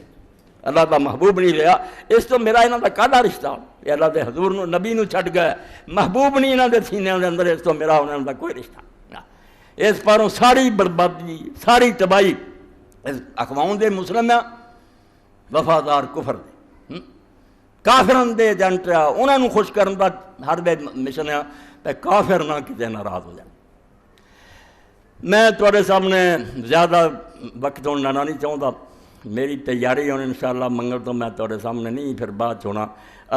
اللہ دا محبوب نہیں رہا، اس تو میرا انہاں دا کاڈا رشتہ، یہ اللہ دے حضور نو نبی نو چھٹ گئے، محبوب نہیں انہاں دے سینے دے اندر، اس تو میرا انہاں دا کوئی رشتہ، اس پاروں ساری بربادی، ساری تباہی، اقوام دے مسلم وفادار کفر دے، کافران دے ایجنٹ ہے، انہاں نو خوش کرن دا ہر بے مشن ہے، تے کافر نہ کتے ناراض ہو جائے۔ میں تھوڑے سامنے زیادہ وقت ہونا نہیں چاہتا، میری تیاری ہونے انشاءاللہ منگل تو میں تھوڑے سامنے نہیں پھر بات ہونا،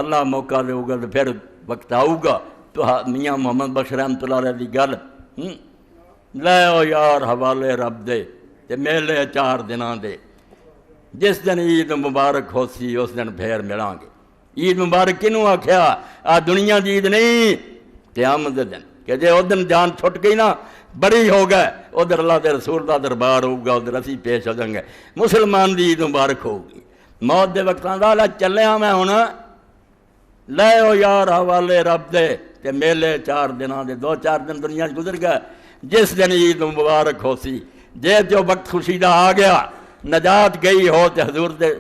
اللہ موقع دے گا تو پھر وقت آؤ گا تو میاں محمد بخش رحمت اللہ علیہ دی گل لے او یار حوالے رب دے تے میلے 4 دناں دے، جس دن عید مبارک ہو سی اس دن پھر ملان گے۔ عید مبارک کنوں آکھیا؟ آ دنیا دی عید نہیں، قیامت دے دن، کہ جے اس دن جان چھٹ گئی نا بڑی ہو گئے، ادھر اللہ دے رسول دا دربار ہوگا، ادھر اسی پیش ہو جائیں گے، مسلمان دی عید مبارک ہوگی۔ موت دے وقت آندا چلیا میں ہن لے او یار حوالے رب دے تے میلے 4 دناں دے، 2-4 دن دنیا گزر گئے، جس دن عید مبارک ہو سی، جے جو وقت خوشی دا آ گیا، نجات گئی ہو تے حضور دے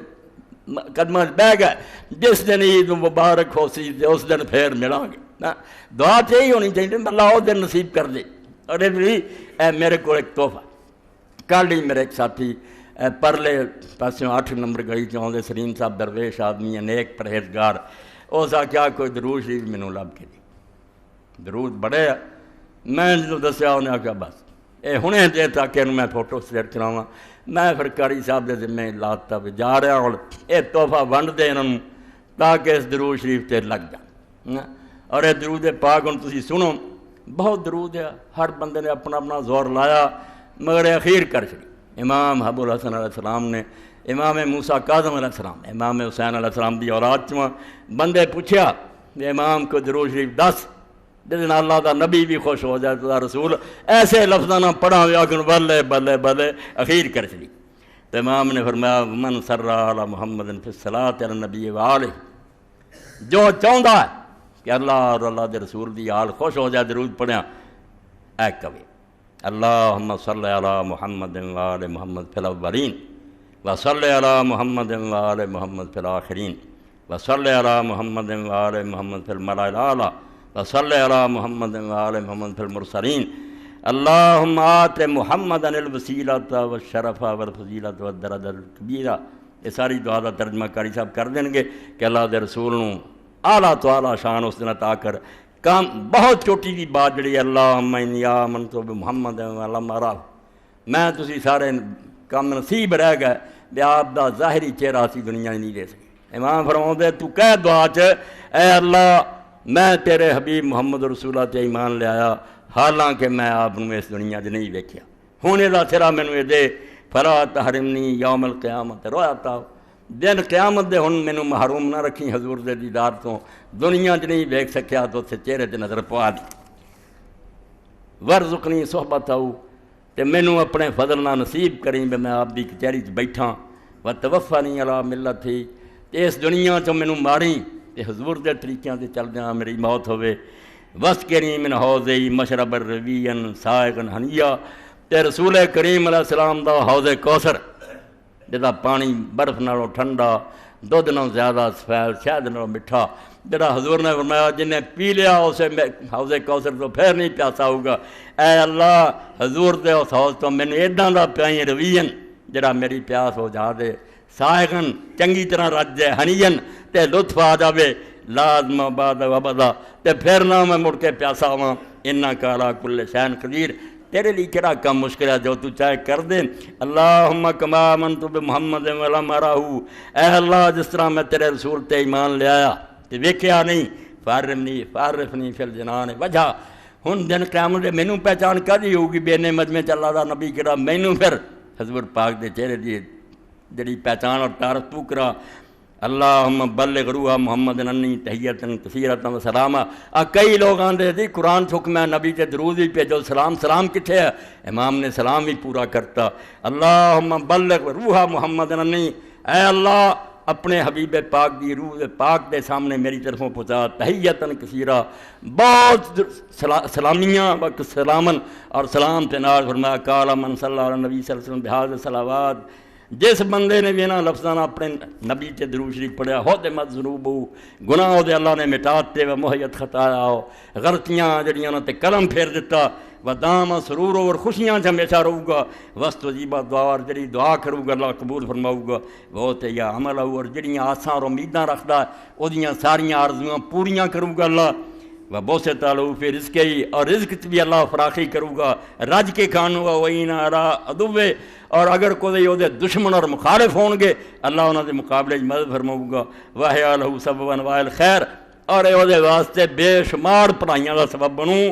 قدمہ بہ گئے، جس دن عید مبارک ہو سی تے اس دن پھر ملان گے۔ دعا تے ہی ہونی چاہیے اللہ وہ دن نصیب کر دے۔ اور میرے کو ایک تحفہ کل ہی میرے ایک ساتھی پرلے پاسوں 8 نمبر گلی چاہتے سلیم صاحب درویش آدمی ہے، نیک پرہیزگار، اس آخیا کوئی درود شریف مینوں لب کے دی، درود بڑے میں جو دسیا انہیں آخیا بس یہ ہنے دے تاکہ میں فوٹو سلیٹ کراواں، میں پھر قاری صاحب دے ذمہ لاتا بھی جا رہا ہوں یہ تحفہ ونڈ دے انہوں تاکہ اس درود شریف تے لگ جائے، اور یہ درود پاک ہن تسی سنو، بہت درود ہے، ہر بندے نے اپنا اپنا زور لایا، مگر اخیر کر چڑی امام ابو الحسن علیہ السلام نے، امام موسیٰ کاظم علیہ السلام، امام حسین علیہ السلام دی اولاد چواں بندے پوچھیا امام کو درود شریف دس جس اللہ دا نبی بھی خوش ہو جائے تو رسول ایسے لفظاں نہ پڑھا ہوئے آگن بلے بلے بلے، اخیر کر چڑی تو امام نے فرمایا من سر علی محمد فی الصلاۃ علی النبی وآلہ، جو چاہتا ہے کہ اللہ اور اللہ دے رسول دی آل خوش ہو جائے درود پڑھیا اے کبھی اللہم صلی علی محمد وآل محمد فی الاولین وصلی علی محمد وآل محمد فی الآخرین وصلی علی محمد وآل محمد فی الملأ الاعلی وصلی علی محمد وآل محمد فی المرسلین اللہم آت محمد الوسیلۃ والشرف والفضیلۃ والدرجۃ الکبیرہ۔ یہ ساری دعا دا ترجمہ قاری صاحب کر دیں گے کہ اللہ دے رسول نوں اعلیٰ تو اعلیٰ شان اس دن عطا کر۔ کام بہت چھوٹی جی بات جڑی ہے اللہم انی آمنت بمحمد ولم ارہ، میں تسی سارے کام نصیب رہ گئے بھی آپ دا ظاہری چہرہ اسی دنیا نہیں دے سکے۔ امام فرماؤں تو کہہ دعا چ اے اللہ میں تیرے حبیب محمد رسول اللہ تے ایمان لے آیا حالانکہ میں آپ نے اس دنیا چ نہیں ویکھیا، ہن یہ سرا مینوں یہ دے فلا تحرمنی یوم القیامت، رویا تا دن قیامت دے ہن مینوں محروم نہ رکھی حضور دے دیدار تو، دنیا چ نہیں ویکھ سکیا تو اتنے چہرے تے نظر پوا دی، ورزقنی صحبتہ تے مینوں اپنے فضل نہ نصیب کریں بھی میں آپ دی کچہری چ بیٹھاں، وتوفنی علی ملتی تے اس دنیا چ مینوں ماری تے حضور دے طریقیاں تے چلدیاں میری موت ہوے، وسقنی من حوضی مشرب الروین سائغا ہنیا تے رسول کریم علیہ السلام دا حوض کوثر جدا پانی برف نالوں ٹھنڈا دودھ نالوں زیادہ سفید شہد نالوں میٹھا، جڑا حضور نے فرمایا جن نے پی لیا اسے حوض کوثر تو پھر نہیں پیاسا ہوگا۔ اے اللہ حضور دے اس حوض تو مینوں ایڈاں دا پیائیں روین جڑا میری پیاس ہو جا دے، سائغن چنگی طرح رج جائے، ہنین تے لطف آ جاوے، لازم بعد وبدا تے پھر نہ میں مڑ کے پیاسا ہواں، انک علی کل شیء قدیر، تیرے لیے کہڑا کم مشکل ہے جو تو چاہے کر دے۔ اللہم کما آمنت بمحمد ولم ارہ، اے اللہ جس طرح میں تیرے رسول تے ایمان لے آیا تے ویکھیا نہیں، فارفنی فی الجنان وجہ، ہن دن قیامت دے مینوں پہچان کدی ہوگی بے نعمت میں اللہ دا نبی کہڑا، مینوں پھر حضور پاک دے چہرے دی جڑی پہچان اور تعارف تو کرا۔ اللہم بلغ روح محمد انی تحیتاً کثیرتاً و سلامہ۔ کئی لوگ آندے تھے قرآن حکم ہے نبی تے درود ہی بھیجو، سلام کتھے ہے؟ امام نے سلام بھی پورا کرتا۔ اللہم بلغ روح محمد انی، اے اللہ اپنے حبیب پاک دی روح پاک دے سامنے میری طرفوں پہنچا، تحیتاً کثیرہ بہت سلامیاں وقت سلامن اور سلام تے نال فرمایا قال من صلی اللہ علیہ نبی صلی اللہ علیہ وسلم بہذا الصلوات، جس بندے نے بھی انہاں لفظاں اپنے نبی تے درود شریف پڑھیا ہدمت ذنوبہ، گناہ دے اللہ نے مٹاتے و محیت خطایا، غلطیاں جڑیاں انہاں تے قلم پھیر دیتا، ودام سرور اور خوشیاں سے ہمیشہ رہو گا، وستجیبہ دعا اور جڑی دعا کرو گا اللہ قبول فرماؤ گا، بہت یا عمل اور جڑیاں آساں اور امیداں رکھدا او دیاں ساریاں آرزواں پوریاں کرو گا اللہ، و بوسے تعلق پھر رزق ہی اور رزق بھی اللہ فراخی کرو گا، رج کے کھانو گا وہی نہ را ادوے، اور اگر کوئی وہ دشمن اور مخالف ہون گے اللہ انہوں دے مقابلے مدد فرماؤ گا، واہ لہو سببا وائل خیر، اور یہ واسطے بے شمار پڑھائیاں کا سبب بنوں،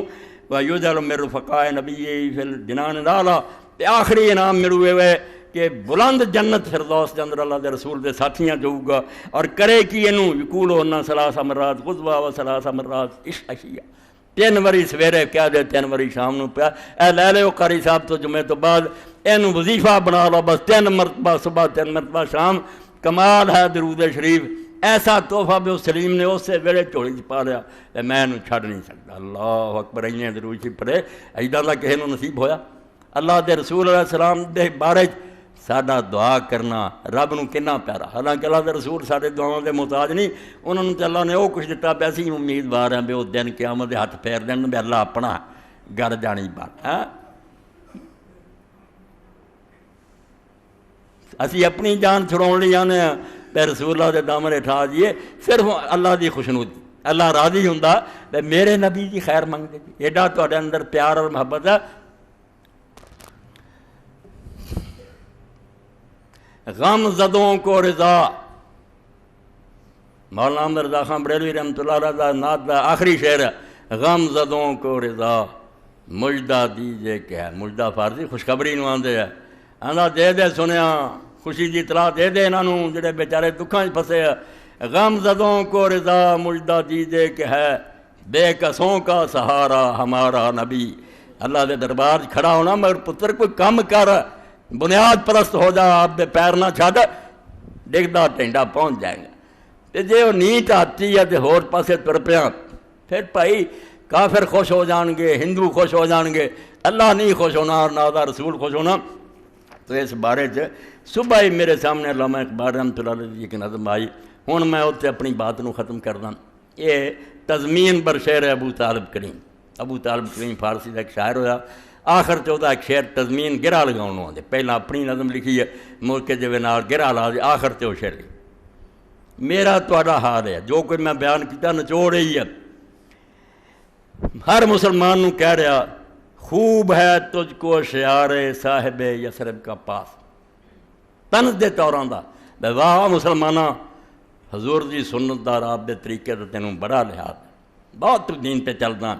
وَيُجَلُ مِن رُفَقَاءِ نَبِيِّهِ فِي الْجِنَانِ الْأَعْلَىٰ، تے آخری انعام ملو ہوئے کہ بلند جنت فردوس دے اندر اللہ دے رسول دے ساتھیاں جاؤ گا، اور کرے کی انہوں یقولون ثلاث مرات غدوہ و ثلاث مرات عشیہ، 3 واری سویرے کہہ دے 3 واری شام نو پیا، اے لے لے قاری صاحب تو جمعے تو بعد اینو وظیفہ بنا لو، بس 3 مرتبہ صبح 3 مرتبہ شام، کمال ہے درود شریف، ایسا تحفہ بھی سلیم نے اس سے ویڑے چوڑی چ پا لیا، میں انہوں چھڑ نہیں سکتا۔ اللہ اکبر، اینے درود شریف پڑھے ایڈا دا کہے نو نصیب ہویا۔ اللہ دے رسول علیہ السلام دے بارے ساڈا دعا کرنا رب نو کنا پیارا، حالانکہ اللہ دے رسول ساڈے دعاؤں دے محتاج نہیں، انہوں نے اللہ نے وہ کچھ دتا پیا سی، امیدوار ہیں بھی وہ دن قیامت دے ہاتھ پھیر دین بھی اللہ اپنا گھر جانی بات ہے۔ اسی اپنی جان چھڑاؤن لئی آنے ہیں تے رسول اللہ دے دامن ہٹھا دیے، صرف اللہ دی خوشنودی، اللہ راضی ہوندا تے میرے نبی دی خیر منگ دے، ایڈا تہاڈے اندر پیار اور محبت ہے۔ غم زدوں کو رضا، مولانا احمد رضا خان بریلوی رحمۃ اللہ علیہ دا نعت دا آخری شعر ہے، غم زدوں کو رضا مجدہ دیجے کہ ہے، مجدہ فارسی خوشخبری نو آندے ہے، آندا دے دے سنیا خوشی دی اطلاع دے دے انہوں جڑے بیچارے دکھاں پھسے ہیں، غم زدوں کو رضا مجدہ دیجے کہ ہے، بے کسوں کا سہارا ہمارا نبی۔ اللہ دے دربار کھڑا ہونا مگر پتر کوئی کم کر، بنیاد پرست ہو جا آپ دے پیر نہ چھڈ ڈگدا ٹینڈا پہنچ جائے گا تے جے وہ نیت آتی ہے تے ہور پاسے تر پیاں پھر بھائی کافر خوش ہو جان گے ہندو خوش ہو جان گے اللہ نہیں خوش ہونا اور نہ دا رسول خوش ہونا تو اس بارے صبح ہی میرے سامنے علامہ اقبال رحمۃ اللہ علیہ ایک نظم آئی ہوں میں اتنے اپنی بات کو ختم کردا یہ تضمین بر شعر ابو طالب کریم فارسی کا ایک شاعر ہویا آخر چودہ ایک شعر تضمین گرا لگاؤ آتے پہلا اپنی نظم لکھی ہے مڑ کے جی نال گرا لا دے آخر تے وہ شعر لکھی میرا تہاڈا حال ہے جو کوئی میں بیان کیتا نچوڑ ہی ہے ہر مسلمان نو کہہ رہا خوب ہے تجھ کو شعار صاحب یثرب کا پاس طنز دے طوراں دا بے واہ مسلمانہ حضور دی سنت دار آپ دے طریقے دا تینوں بڑا لحاظ بہت دین پہ چلدا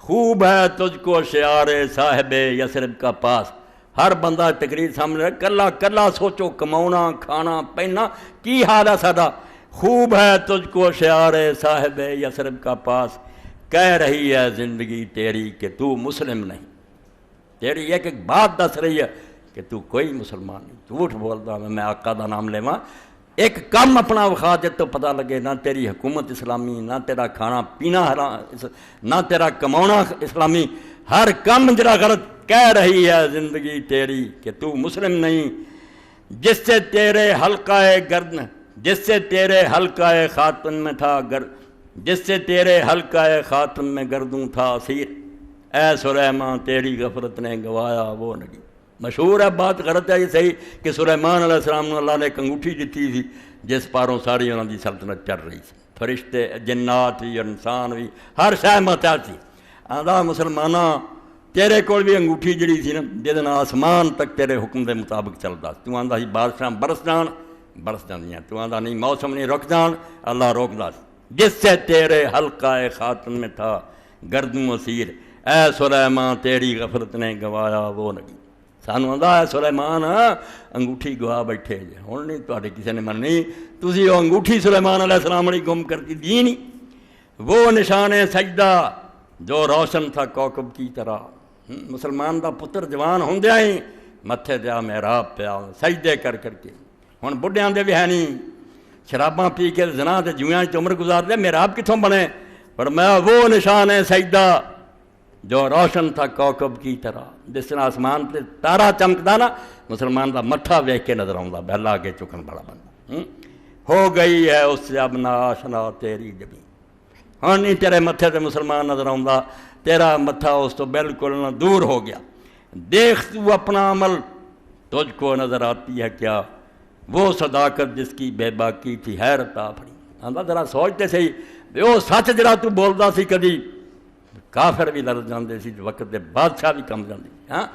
خوب ہے تجھ کو شعار صاحب یثرب کا پاس ہر بندہ تقریر سامنے کلا کلا سوچو کماؤنا کھانا پہننا کی حال ہے ساڈا خوب ہے تجھ کو شعار صاحب یثرب کا پاس کہہ رہی ہے زندگی تیری کہ تو مسلم نہیں تیری ایک بات دس رہی ہے کہ تو کوئی مسلمان نہیں جھوٹ بولتا میں آقا دا نام لیواں ایک کم اپنا وکھا دے تو پتہ لگے نہ تیری حکومت اسلامی نہ تیرا کھانا پینا حرام نہ تیرا کماؤنا اسلامی ہر کم جڑا غلط کہہ رہی ہے زندگی تیری کہ تو مسلم نہیں جس سے تیرے حلقہ خاتم میں تھا جس سے تیرے حلقہ خاتم میں گردوں تھا اسیر اے سلیمان تیری غفرت نے گوایا وہ نگی مشہور ہے بات غلط ہے یہ صحیح کہ سلیمان علیہ السلام نے اللہ نے ایک انگوٹھی دیتی تھی جس پاروں ساری انہوں دی سلطنت چل رہی تھی فرشتے جنات بھی انسان بھی ہر شے محتاج تھی آندا مسلمانہ تیرے کول بھی انگوٹھی جڑی تھی نا جہد آسمان تک تیرے حکم دے مطابق چلتا تو آندا ہی بارشاں برس جاندیاں تو آندا نہیں موسم نہیں رک جان اللہ روکدا جس سے تیرے حلقہ خاتم میں تھا گردوں اسیر اے سلیمان تیری غفلت نے گوایا وہ نگی سانو آندا ہے سلیمان انگوٹھی گوا بیٹھے جے ہن نہیں تواڈے کسی نے مننی تسی وہ انگوٹھی سلیمان علیہ السلام نے گم کر دی نہیں وہ نشان سجدہ جو روشن تھا کوکب کی طرح مسلمان دا پتر جوان ہوندیاں ہی متھے دیا محراب پیا سجدے کر کے ہن بڈھیاں دے بھی ہے نہیں شراباں پی کے زنا تے جویاں وچ عمر گزار دے محراب کتھوں بنے پر میں وہ نشان ہے سجدہ جو روشن تھا کوکب کی طرح جس طرح آسمان تے تارا چمکدا نا مسلمان دا مٹھا ویکھ کے نظر آوندا بیلا اگے چکن بڑا بندہ ہو گئی ہے اس سے اب ناشنا تیری جبیں ہن نہیں تیرے متھے تے مسلمان نظر آوندا تیرا متھا اس تو بالکل نہ دور ہو گیا دیکھ تو اپنا عمل تجھ کو نظر آتی ہے کیا وہ صداقت جس کی بے باکی تھی حیرت آفری آندا ذرا سوچتے صحیح وہ سچ جڑا تو بولدا سی کدی کافر بھی لڑ جاندے سی وقت دے بادشاہ بھی کم جاندے ہاں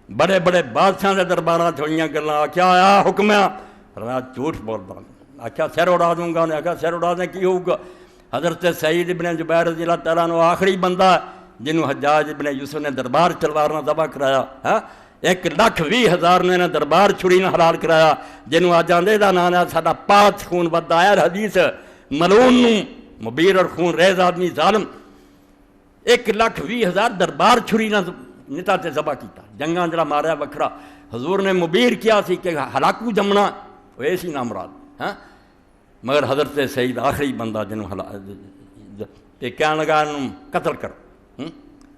بڑے بڑے بادشاہ دے درباراں ہوئیاں گلاں آکھیا آ حکم جھوٹ بولدا آکھیا سر اڑا دوں گا انہیں آکھیا سر اڑا دیں کی ہوگا حضرت سعید ابن جبیر رضی اللہ تعالیٰ عنہ آخری بندہ جنہوں حجاج ابن یوسف نے دربار تلوار نہ ذبح کرایا 1,20,000 نے دربار چھری نہ حلال کرایا جنہوں آ جاندے دا نام ہے ساڈا پاک خون بددا ہے حدیث ملعون مبیر اور خون ریز آدمی ظالم 1,20,000 دربار چھری نہ نتا تے ذبح کیتا جنگاں جڑا ماریا وکھرا حضور نے مبیر کیا سی کہ ہلاکو جمنا وہ ایسی نام مراد ہاں مگر حضرت سعید آخری بندہ جنہوں تے کہنے لگا انہوں قتل کر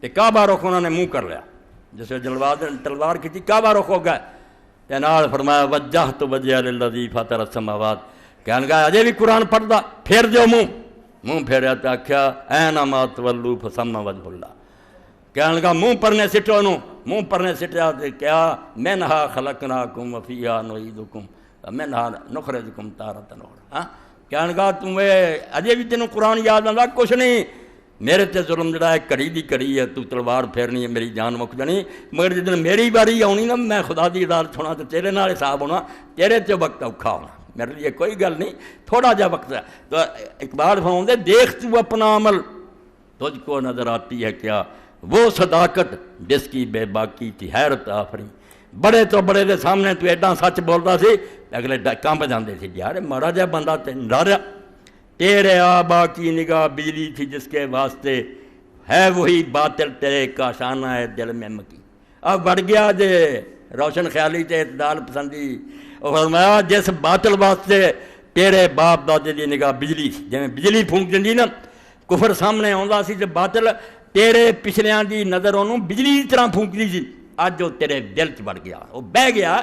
تے کعبہ رخ انہوں نے منہ کر لیا جسے تلوار کی تھی کعبہ رخ ہو گئے تے نال فرمایا وجہت وجہ للذی فاطر السماوات کہنے لگا اجے بھی قرآن پڑھدا پھیر دیو منہ پھیریا تے آکھیا اینما تولوا فثم وجہ اللہ کہنے لگا منہ پرنے سٹو انہوں منہ پرنے سٹیا تے کیا منہا خلقناکم وفیہا نعیدکم منہا نخرجکم تارۃ اخری کہنے لگا تمہیں اجے بھی تینوں قرآن یاد آندا کچھ نہیں میرے تے ظلم جڑا ہے کڑی دی کڑی ہے تو تلوار پھیرنی ہے میری جان مک جانی مگر جدن میری باری آنی نا میں خدا دی عدالت ہونا تو تیرے نال حساب ہونا تیرے تے وقت اوکھا ہونا میرے لیے کوئی گل نہیں تھوڑا جا وقت ہے تو اقبال فرماؤندے دیکھ تو اپنا عمل تجھ کو نظر آتی ہے کیا وہ صداقت جس کی بے باکی تھی حیرت آفری بڑے تو بڑے دے سامنے تو ایڈا سچ بولتا سی اگلے کانپ جاندے سی یار مارا جا بندہ ڈاریا تیرے آبا کی نگاہ بجلی تھی جس کے واسطے ہے وہی باطل تیرے کا شانہ ہے دل میں مکی اب بڑھ گیا جے روشن خیالی تے اعتدال پسندی اور فرمایا جس باطل واسطے تیرے باپ دادے دی نگاہ بجلی سی جویں بجلی پھونک دندی نا کفر سامنے آਉਂਦਾ سی تے باطل تیرے پچھلیاں دی نظر انہوں بجلی دی طرح پھونکدی سی اج وہ تیرے دل چ بڑھ گیا وہ بہ گیا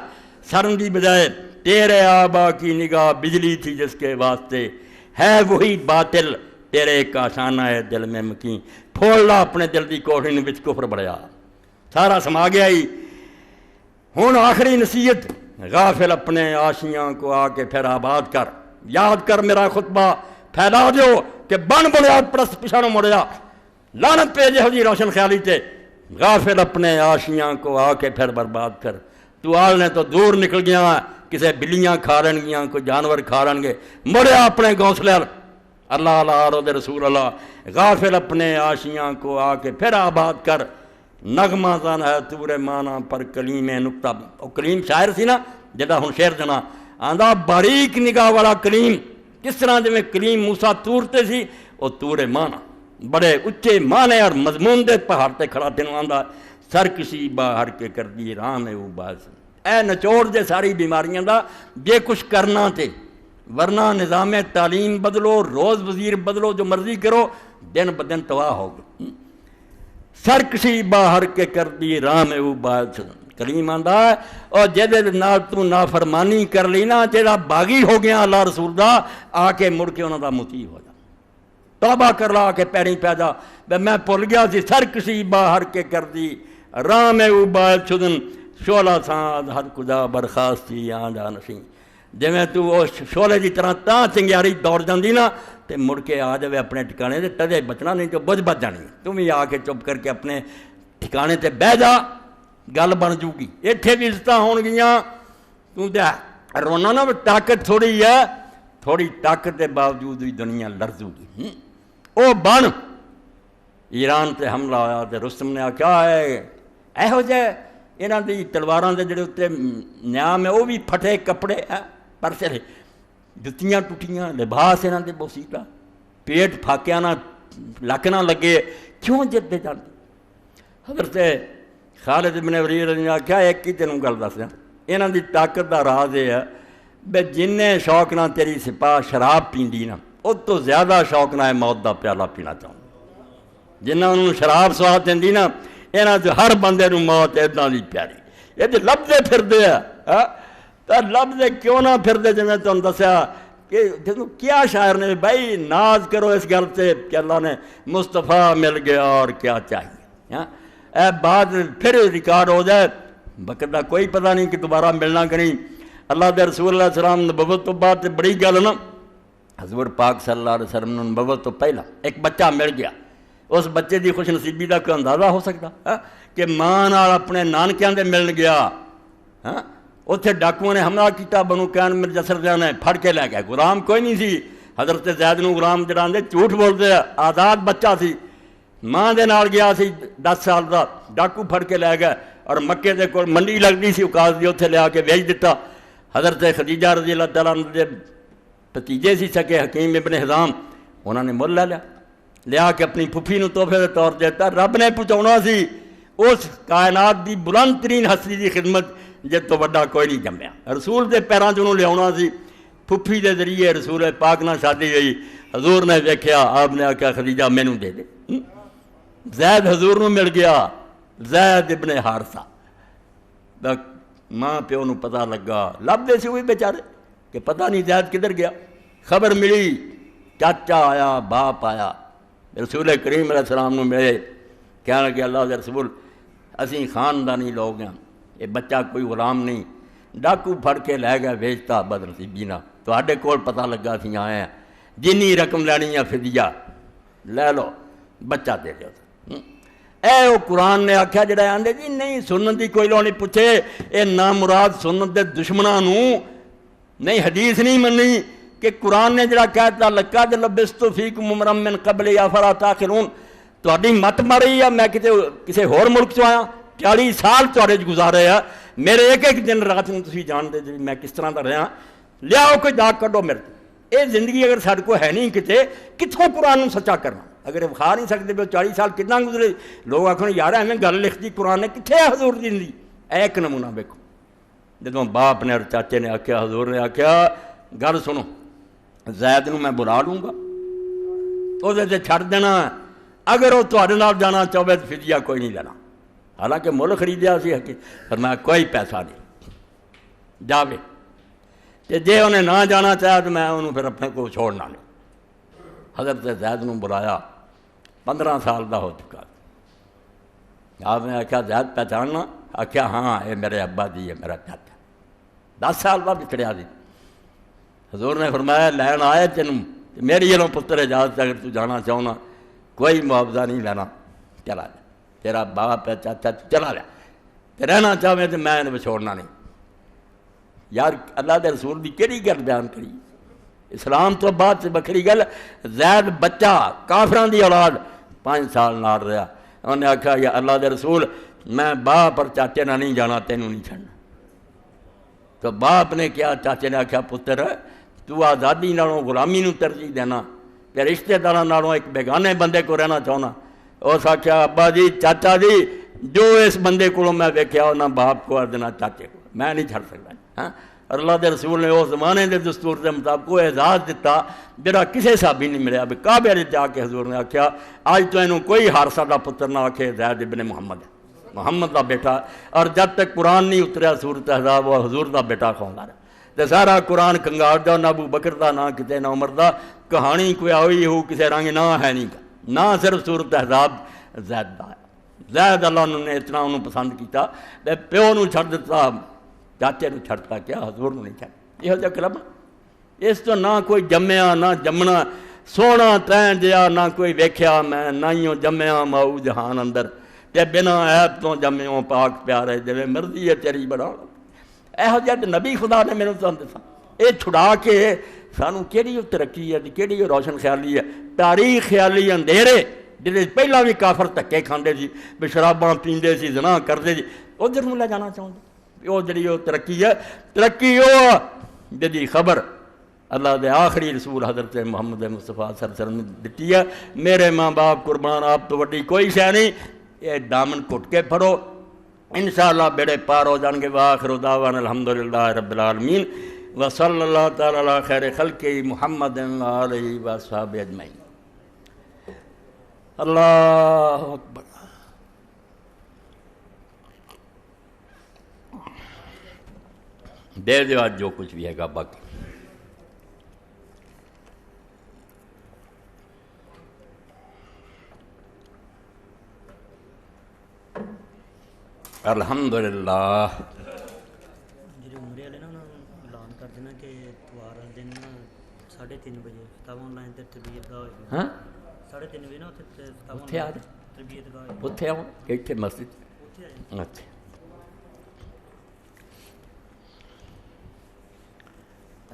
سرن دی بجائے تیرے آبا کی نگاہ بجلی تھی جس کے واسطے ہے وہی باطل تیرے کاشانہ ہے دل میں مکین پھوڑ لا اپنے دل دی کوٹھی وچ کفر بڑھیا سارا سما گیا ہی ہن آخری نصیحت غافل اپنے آشیاں کو آ کے پھر آباد کر یاد کر میرا خطبہ پھیلا دیو کہ بن بنیاد پرست پچھانوں مڑیا لعنت پہ جہو جی روشن خیالی تے غافل اپنے آشیاں کو آ کے پھر برباد کر تو آل نے تو دور نکل گیا کسے بلیاں کھا لین گیاں کوئی جانور کھا لین گے مڑیا اپنے گھونسلے اللہ اللہ رو دے رسول اللہ غافل اپنے آشیاں کو آ کے پھر آباد کر نغمہ زن ہے تورے مانا پر کلیم نکتہ وہ کلیم شاعر سی نا جدا ہن شعر جنا آندہ باریک نگاہ والا کلیم کس طرح جو میں کلیم موسیٰ تورتے سی وہ تورے مانا بڑے اچھے مانے اور مضمون دے پہاڑ تے کھڑا تینوں آندہ سر کسی باہر کے کر دی راہ میں وہ باز اے نچوڑ دے ساری بیماریاں دا یہ کچھ کرنا تے ورنہ نظام تعلیم بدلو روز وزیر بدلو جو مرضی کرو دن بدن تواہ ہوگا سر کسی باہر کے کر دی راہ میں وہ باز کلیم آندہ ہے اور جیدے نال تو نافرمانی کر لینا جیدہ باغی ہو گیا اللہ رسول دا آ کے مڑ کے انہوں دا مطیع ہو جا توبہ کر لا کے پیریں پیدا میں پھول گیا سی سر کسی باہر کے کر دی راہ میں وہ باز چھدن شولہ ساند ہر کدا برخاستی آنجا نشیں جی میں تو وہ شولے دی طرح تاں چنگیاری دوڑ جاندی نا تے مڑ کے آ جاوے اپنے ٹھکانے تے تدے بچنا نہیں تو بجھ بچ جانی تم ہی آ کے چپ کر کے اپنے ٹھکانے تے بہ جا گل بن جو گی ایتھے بھی عزتاں ہون گیاں تو تے رونا نا طاقت تھوڑی ہے تھوڑی طاقت کے باوجود بھی دنیا لرزو گی او بن ایران تے حملہ آیا تے رستم نے کیا ہے ایہو جہ انہاں دی تلواراں دے جڑے اتنے نیام ہے وہ بھی پھٹے کپڑے پرسے جتیاں ٹوٹیاں لباس انہاں دے بوسیٹا پیٹ پھاکیاں نہ لکنا لگے کیوں جدے جانتے حضرت خالد بن ولید نے کیا ایک ہی تینوں گل دس دیں انہاں دی طاقت دا راز یہ ہے بے جنہیں شوق نہ تیری سپاہ شراب پیندی نا اس تو زیادہ شوق نہ ہے موت دا پیالہ پینا چاہوں جنہیں انہوں شراب سواد دیندی نا یہاں جو ہر بندے نو موت ادنا دی پیاری یہ جو لبدے پھر دے ہے تو لبدے کیوں نہ پھر دے جنہیں تو دسیا کہ کیا شاعر نے بھائی ناز کرو اس گل سے کہ اللہ نے مصطفیٰ مل گیا اور کیا چاہیے اے بات پھر ریکارڈ ہو جائے وقت دا کوئی پتہ نہیں کہ دوبارہ ملنا کریں اللہ دے رسول اللہ علیہ وسلم نبوت تو بعد بڑی گل نا حضور پاک صلی اللہ علیہ وسلم نے نبوت تو پہلا ایک بچہ مل گیا اس بچے دی خوش نصیبی کا کوئی اندازہ ہو سکتا کہ ماں نال اپنے نانکیاں دے ملن گیا اتنے ڈاکوؤں نے حملہ کیتا بنو کین مر جسر دیا نے پھڑ کے لے گیا غلام کوئی نہیں سی حضرت زید نو غلام جڑان دے جھوٹ بولتے آزاد بچہ سی ماں دے نال گیا سی 10 سال دا ڈاکو پھڑ کے لے گیا اور مکے دے کول منڈی لگتی سی اوقاز دی اتنے لیا کے ویچ دیتا حضرت خدیجہ رضی اللہ تعالیٰ دے بھتیجے سی سکے حکیم ابن حزام انہوں نے مل لے لیا کے اپنی پھپھی نو تحفے دے طور دیتا رب نے پہنچاؤنا سی اس کائنات دی بلند ترین ہستی دی خدمت جے تو بڑا کوئی نہیں جمیا رسول دے پیراں چوں لیا سی پھپھی دے ذریعے رسول پاک نہ شادی گئی حضور نے دیکھا آپ نے آخیا خدیجہ مینوں دے دے زید حضور نو مل گیا زید ابن حارثہ ماں پیو نو پتہ لگا لب دے سی ہوئی بیچارے کہ پتہ نہیں زید کدھر گیا خبر ملی چاچا آیا باپ آیا رسول کریم علیہ السلام نو ملے کہنے لگے اللہ دے رسول اسی خاندانی لوگ ہیں یہ بچہ کوئی غلام نہیں ڈاکو پھڑ کے لے گیا ویچتا بدنصیبی نہ تواڈے کول پتہ لگا سی آئے ہیں جنی رقم لینی ہے فدیہ لے لو بچہ دے دو اے وہ قرآن نے آخیا جڑا آندے جی نہیں سنت دی کوئی لوڑ نہیں پوچھے اے نامراد سنت دے دشمناں نو نہیں حدیث نہیں مننی کہ قرآن نے جڑا کہتا لقد لبثت فیکم عمرا من قبل افلا تعقلون تہاڈی مت ماری ہے میں کسی ہور ملک چ آیا 40 سال تہاڈے چ گزارے ہیں میرے ایک ایک دن رات نوں تسی جانتے جی میں کس طرح دا رہا لیاؤ کوئی داغ کڈو میرے تے اے زندگی اگر ساڈے کو ہے نہیں کتے کتھوں قرآن نوں سچا کرنا اگر وکھا نہیں سکتے پہ 40 سال کتنا گزرے لوگ آخر یار ایویں گل لکھتی قرآن نے کتنے حضور دی زندگی ایک نمونہ ویکھو جدوں باپ نے اور چاچے نے آکھیا، حضور نے آکھیا گل سنو، زید نوں میں بلا لوں گا، وہ چھڑ دینا، اگر وہ تہاڈے نال جانا چاہے تو فدیہ کوئی نہیں لینا، حالانکہ مل خریدیا سی، فرمایا کوئی پیسہ نہیں، جاوے، تے جے انہیں نہ جانا چاہیا تو میں انہوں پھر اپنے کو چھوڑنا نہیں۔ حضرت زید نوں بلایا، 15 سال دا ہو چکا، آپ نے آکھیا زید پہچاننا؟ آکھیا ہاں یہ میرے ابا جی ہے، میرا چاچا، 10 سال بعد بچڑیا دی۔ حضور نے فرمایا لین آئے تینوں، میری یہاں پتر اجازت اگر تو جانا چاہنا کوئی معاوضہ نہیں لینا، چلا جا، تیرا باپ ہے چاچا، چلا جا، تے رہنا چاہے تو میں انہیں چھوڑنا نہیں۔ یار اللہ دے رسول دی کیڑی گل بیان کری، اسلام تو بعد سے بکھری گل، زید بچہ کافران دی اولاد 5 سال نال رہا، انہوں نے آکھا یا اللہ دے رسول میں باپ اور چاچے نہ نہیں جانا، تینوں نہیں چھڑنا۔ تو باپ نے کیا، چاچے نے آکھا پتر تو آزادی نالوں غلامی نوں ترجیح دینا، کہ رشتہ داراں نالوں ایک بیگانے بندے کو رہنا چاہنا۔ اس آکھیا ابا جی چاچا جی جو اس بندے کو میں ویکھیا نہ باپ کو اور نہ چاچے کو، میں نہیں چھڑ سکتا۔ ہاں اللہ دے رسول نے اس زمانے دے دستور کے مطابق وہ اعزاز دیتا جڑا کسے صحابی نہیں ملیا۔ کعبے وچ جا کے حضور نے آکھیا آج تو اینوں کوئی حارثہ دا پتر نہ آکھے زید ابن محمد ہے، محمد دا بیٹا، اور جب تک قرآن نہیں اتریا سورۃ احزاب وہ حضور دا بیٹا کھوندا رہا، تے سارا قرآن کنگار دا، نہ ابو بکر دا نہ کتے نہ عمر دا، کہانی کوئی آئی ہو کسے رنگ نہ ہے نہیں کا، نہ صرف سورۃ احزاب زید دا ہے۔ زید اللہ نے اتنا انہوں پسند کیتا تے پیو نوں چھڑ دتا، چاچے نوں چھڑتا کیا، حضور نوں نہیں چھڑ۔ یہ جا کلب اس تو نہ کوئی جمیا نہ جمنا، سونا تین جیا نہ کوئی ویکھیا میں، نہ ہی جمیا ماؤ جہان اندر، تے بنا عیب تو جمیوں پاک پیارے، جویں مرضی ہے تیری بنا۔ یہو جہ نبی خدا نے میرے تو دسا، یہ چھڑا کے سانوں کیڑی ترقی ہے، کیڑی روشن خیالی ہے، تاریخ خیالی اندھیرے جہے پہلا بھی کافر دھکے کھاندے سی، بھی شراباں پیندے سی، زنا کردے سی، ادھر نوں لے جانا چاہتے۔ وہ جڑی وہ ترقی ہے، ترقی وہ جدی خبر اللہ دے آخری رسول حضرت محمد مصطفیٰ صلی اللہ علیہ وسلم نے دیتی ہے، میرے ماں باپ قربان آپ تو وڈی کوئی شے نہیں، یہ دامن گھٹ کے پھڑو، انشاءاللہ بیڑے پار ہو جان گے۔ وآخر دعوانا الحمدللہ رب العالمین وصلی اللہ تعالی علی خیر خلقہ محمد وآلہ وصحبہ اجمعین۔ اللہ اکبر۔ دے دیو آج جو کچھ بھی ہے گا باقی۔ الحمدللہ۔ جی عمرے والے نا انہوں نے اعلان کر دینا کہ اتوار والے دن 3:30 بجے تب آن لائن تربیت گاہ ہوئی، ہاں 3:30 بجے نا اتھے آ جائے، تربیت گاہ ہوئی، اتھے آؤ اتھے مسجد۔ اتھے آئے۔ اچھا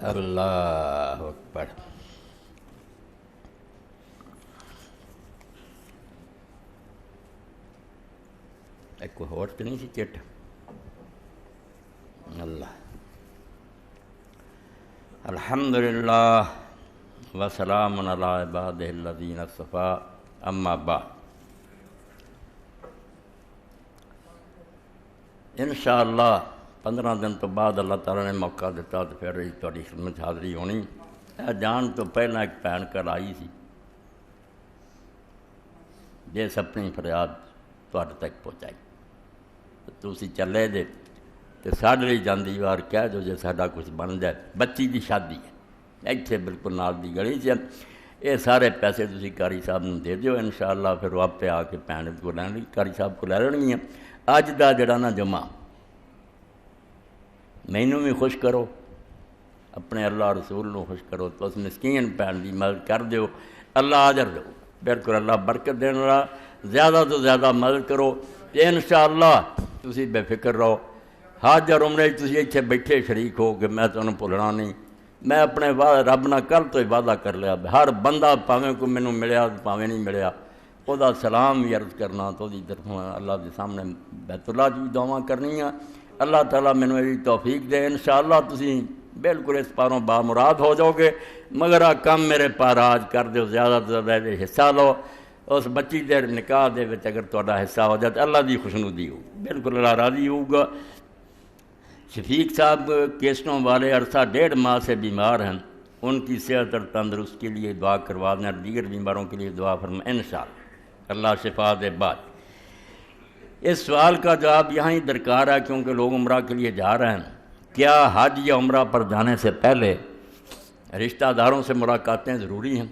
اللہ اکبر۔ ایک کوئی اور تو نہیں سی چٹ؟ اللہ الحمدللہ وسلام علی عبادہ الذین اصطفیٰ، اما بعد۔ انشاءاللہ 15 دن تو بعد اللہ تعالیٰ نے موقع دیتا تو پھر تھوڑی خدمت حاضری ہونی۔ جان تو پہلا ایک بھین کل آئی سی، جس اپنی فریاد تھوڑے تک پہنچائی، تسی چلے دے تو ساڈے لیے جاندی وار کہہ دو جے ساڈا کچھ بن جائے، بچی دی شادی ہے ایتھے بالکل نال دی گلی سے، یہ سارے پیسے تسی قاری صاحب نوں دے دیو، انشاءاللہ پھر وہ آپ پہ آ کے بھین کو لین قاری صاحب کو لے لینگیاں۔ اج دا جڑا نا جمعہ مینوں بھی خوش کرو، اپنے اللہ رسول نو خوش کرو، تو اس مسکین بھین دی مدد کر دیو، اللہ اجر دو، بالکل اللہ برکت دین والا، زیادہ تو زیادہ مدد کرو، تے انشاءاللہ تسی بے فکر رہو۔ حج اور عمرے تسی ایتھے بیٹھے شریک ہو کہ میں تانوں بھولنا نہیں، میں اپنے رب نہ کل تو ہی وعدہ کر لیا، ہر بندہ پاویں کو مینوں ملیا پاویں نہیں ملیا، وہ دا سلام بھی عرض کرنا، تو دی طرفوں اللہ دے سامنے بیت اللہ کی دعا کرنی ہے۔ اللہ تعالیٰ مینوں یہ توفیق دے، انشاءاللہ تسی بالکل اس پاروں بامراد ہو جاؤ گے، مگر آ کم میرے پار آج کر دیو، زیادہ تو زیادہ حصہ لو، اس بچی دے نکاح دے وچ اگر تہاڈا حصہ ہو جائے تو اللہ دی خوشنودی ہو، بالکل اللہ راضی ہوگا۔ شفیق صاحب کیسٹوں والے عرصہ 1.5 ماہ سے بیمار ہیں، ان کی صحت اور تندرست کے لیے دعا کروا دیں اور دیگر بیماروں کے لیے دعا فرمائیں انشاءاللہ اللہ شفا دے بعد۔ اس سوال کا جواب یہاں ہی درکار ہے کیونکہ لوگ عمرہ کے لیے جا رہے ہیں۔ کیا حج یا عمرہ پر جانے سے پہلے رشتہ داروں سے ملاقاتیں ضروری ہیں؟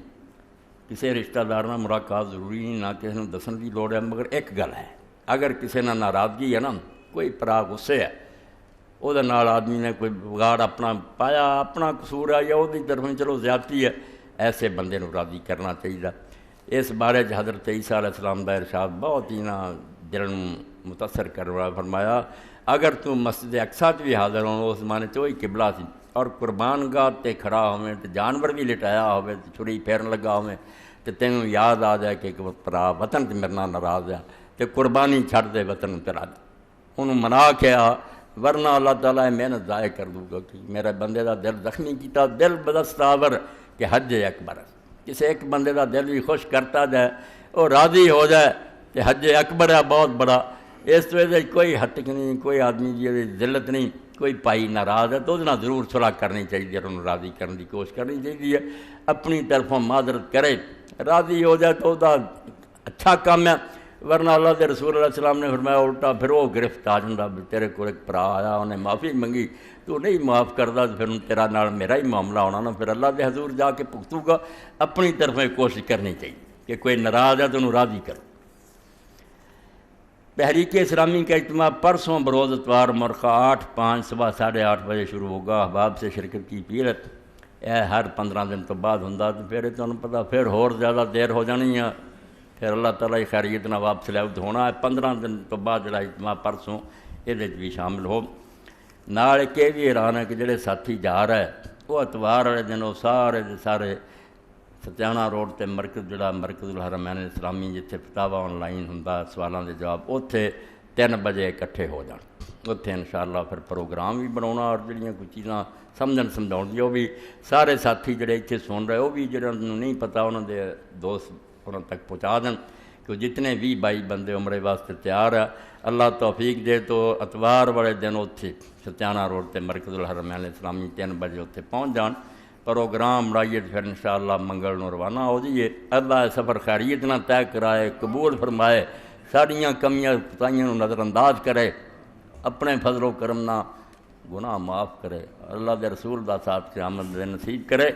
کسی رشتہ دار نہ ملاقات ضروری نہیں، نہ کسی نے دسن کی لوڑ ہے، مگر ایک گل ہے، اگر کسی نہ ناراضگی ہے نا، کوئی پرا غصے ہے، وہ آدمی نے کوئی بگاڑ اپنا پایا، اپنا قصور ہے یا وہ طرف چلو زیادتی ہے، ایسے بندے نو راضی کرنا چاہیے۔ اس بارے حضرت عیسیٰ علیہ السلام کا ارشاد بہت ہی دل متاثر کرنے والا فرمایا، اگر تو مسجد اقصیٰ بھی حاضر ہو، اس زمانے سے وہی قبلہ سی، اور قربان گاہ تے کھڑا ہوئے تو جانور بھی لٹایا ہوئے تو چھری پھیرن لگا ہوئے تو تینوں یاد آ جائے کہ ایک پرا وطن تے میرے نال ناراض ہے تو قربانی چھڑ دے وطن چلا دے، انہوں منا کے آ، ورنہ اللہ تعالیٰ محنت ضائع کر دوں گا کہ میرے بندے دا دل زخمی کیتا، دل بدستاور کہ حج اکبر ہے، کسی ایک بندے دا دل بھی خوش کرتا جائے وہ راضی ہو جائے کہ حج اکبر ہے بہت بڑا، اس وجہ کوئی ہٹک نہیں، کوئی آدمی کی ذلت نہیں، کوئی پائی ناراض ہے تو وہ ضرور صلح کرنی چاہیے، انہوں راضی کرنے کی کوشش کرنی چاہیے، اپنی طرفوں معذرت کرے، راضی ہو جائے تو وہ اچھا کام ہے، ورنہ اللہ کے رسول علیہ السلام نے فرمایا الٹا پھر وہ گرفت آ جاتا، تیرے کو ایک پرا آیا انہیں معافی منگی تو نہیں معاف کرتا تو پھر تیرا نال میرا ہی معاملہ ہونا نا، پھر اللہ کے حضور جا کے پختو گا، اپنی طرفیں کوشش کرنی چاہیے کہ کوئی ناراض ہے تو انہوں راضی کرو۔ تحریک اسلامی کا اجتماع پرسوں بروز اتوار مرخہ 8/5 صبح 8:30 بجے شروع ہوگا، احباب سے شرکت کی اپیل ہے، ہر 15 دن تو بعد ہوں تو پھر تمہیں پتہ پھر ہور زیادہ دیر ہو جانی ہے، پھر اللہ تعالیٰ کی خیریت نہ واپس لے ہونا ہے، 15 دن تو بعد جڑا اجتماع پرسوں یہ بھی شامل ہو۔ نال ایک یہ بھی حیران ہے کہ جڑے ساتھی جا رہا ہے وہ اتوار والے دن وہ سارے ستیانہ روڈ تے مرکز جڑا مرکز الحرمین اسلامی جتھے فتاوا آن لائن ہوندا سوالاں دے جواب اوتھے 3 بجے اکٹھے ہو جان، اوتھے انشاءاللہ پھر پروگرام بھی بناونا اور جڑیاں کوئی چیزاں سمجھاؤ وہ بھی سارے ساتھی جڑے اتھے سن رہے وہ بھی جنہوں نہیں پتہ انہوں دے دوست انہوں تک پہنچا دیں کہ جتنے بھی 22 بندے عمرے واسطے تیار ہے، اللہ توفیق دے تو اتوار والے دن اوتھے ستیانہ روڈ تے مرکز الحرمین اسلامی 3 بجے اوتھے پہنچ جان، پروگرام بنائیے پھر انشاءاللہ منگل نو روانہ ہو جائیے، اللہ سفر خیریت نہ طے کرائے، قبول فرمائے، ساریاں کمیاں کوتاہیاں نظر انداز کرے، اپنے فضل و کرم نہ گناہ معاف کرے، اللہ دے رسول دا ساتھ قیامت دے نصیب کرے۔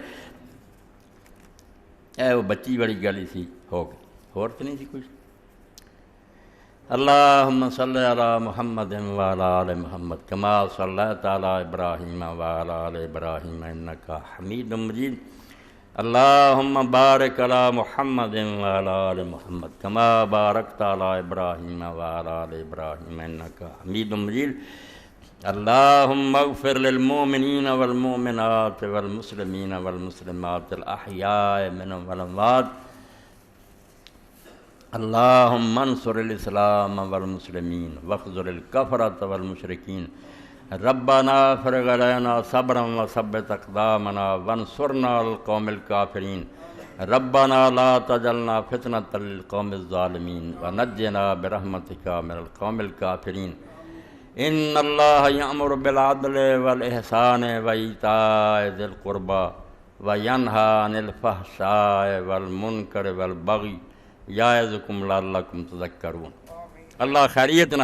اے وہ بچی بڑی گلی سی ہو گئی، اور تو نہیں سی کچھ۔ اللہم صلی علی محمد وعلی آل محمد کما صلیت علی ابراہیم وعلی آل ابراہیم انکا حمید مجید۔ اللہم بارک علی محمد وعلی آل محمد کما بارکت علی ابراہیم وعلی آل ابراہیم انکا حمید مجید۔ اللہم اغفر للمؤمنین والمؤمنات والمسلمین والمسلمات الاحیاء منهم والاموات۔ اللہم انصر الاسلام والمسلمین واخذل الکفرۃ والمشرکین۔ ربنا افرغ علینا صبرا وثبت اقدامنا وانصرنا على القوم الکافرین۔ ربنا لا تجعلنا فتنة للقوم الظالمین ونجنا برحمتک من القوم الکافرین۔ ان اللہ یأمر بالعدل والإحسان وإیتاء ذی القربى وینہی عن الفحشاء والمنکر والبغی یعظکم لعلکم تذکرون۔ اللہ خیریت نہ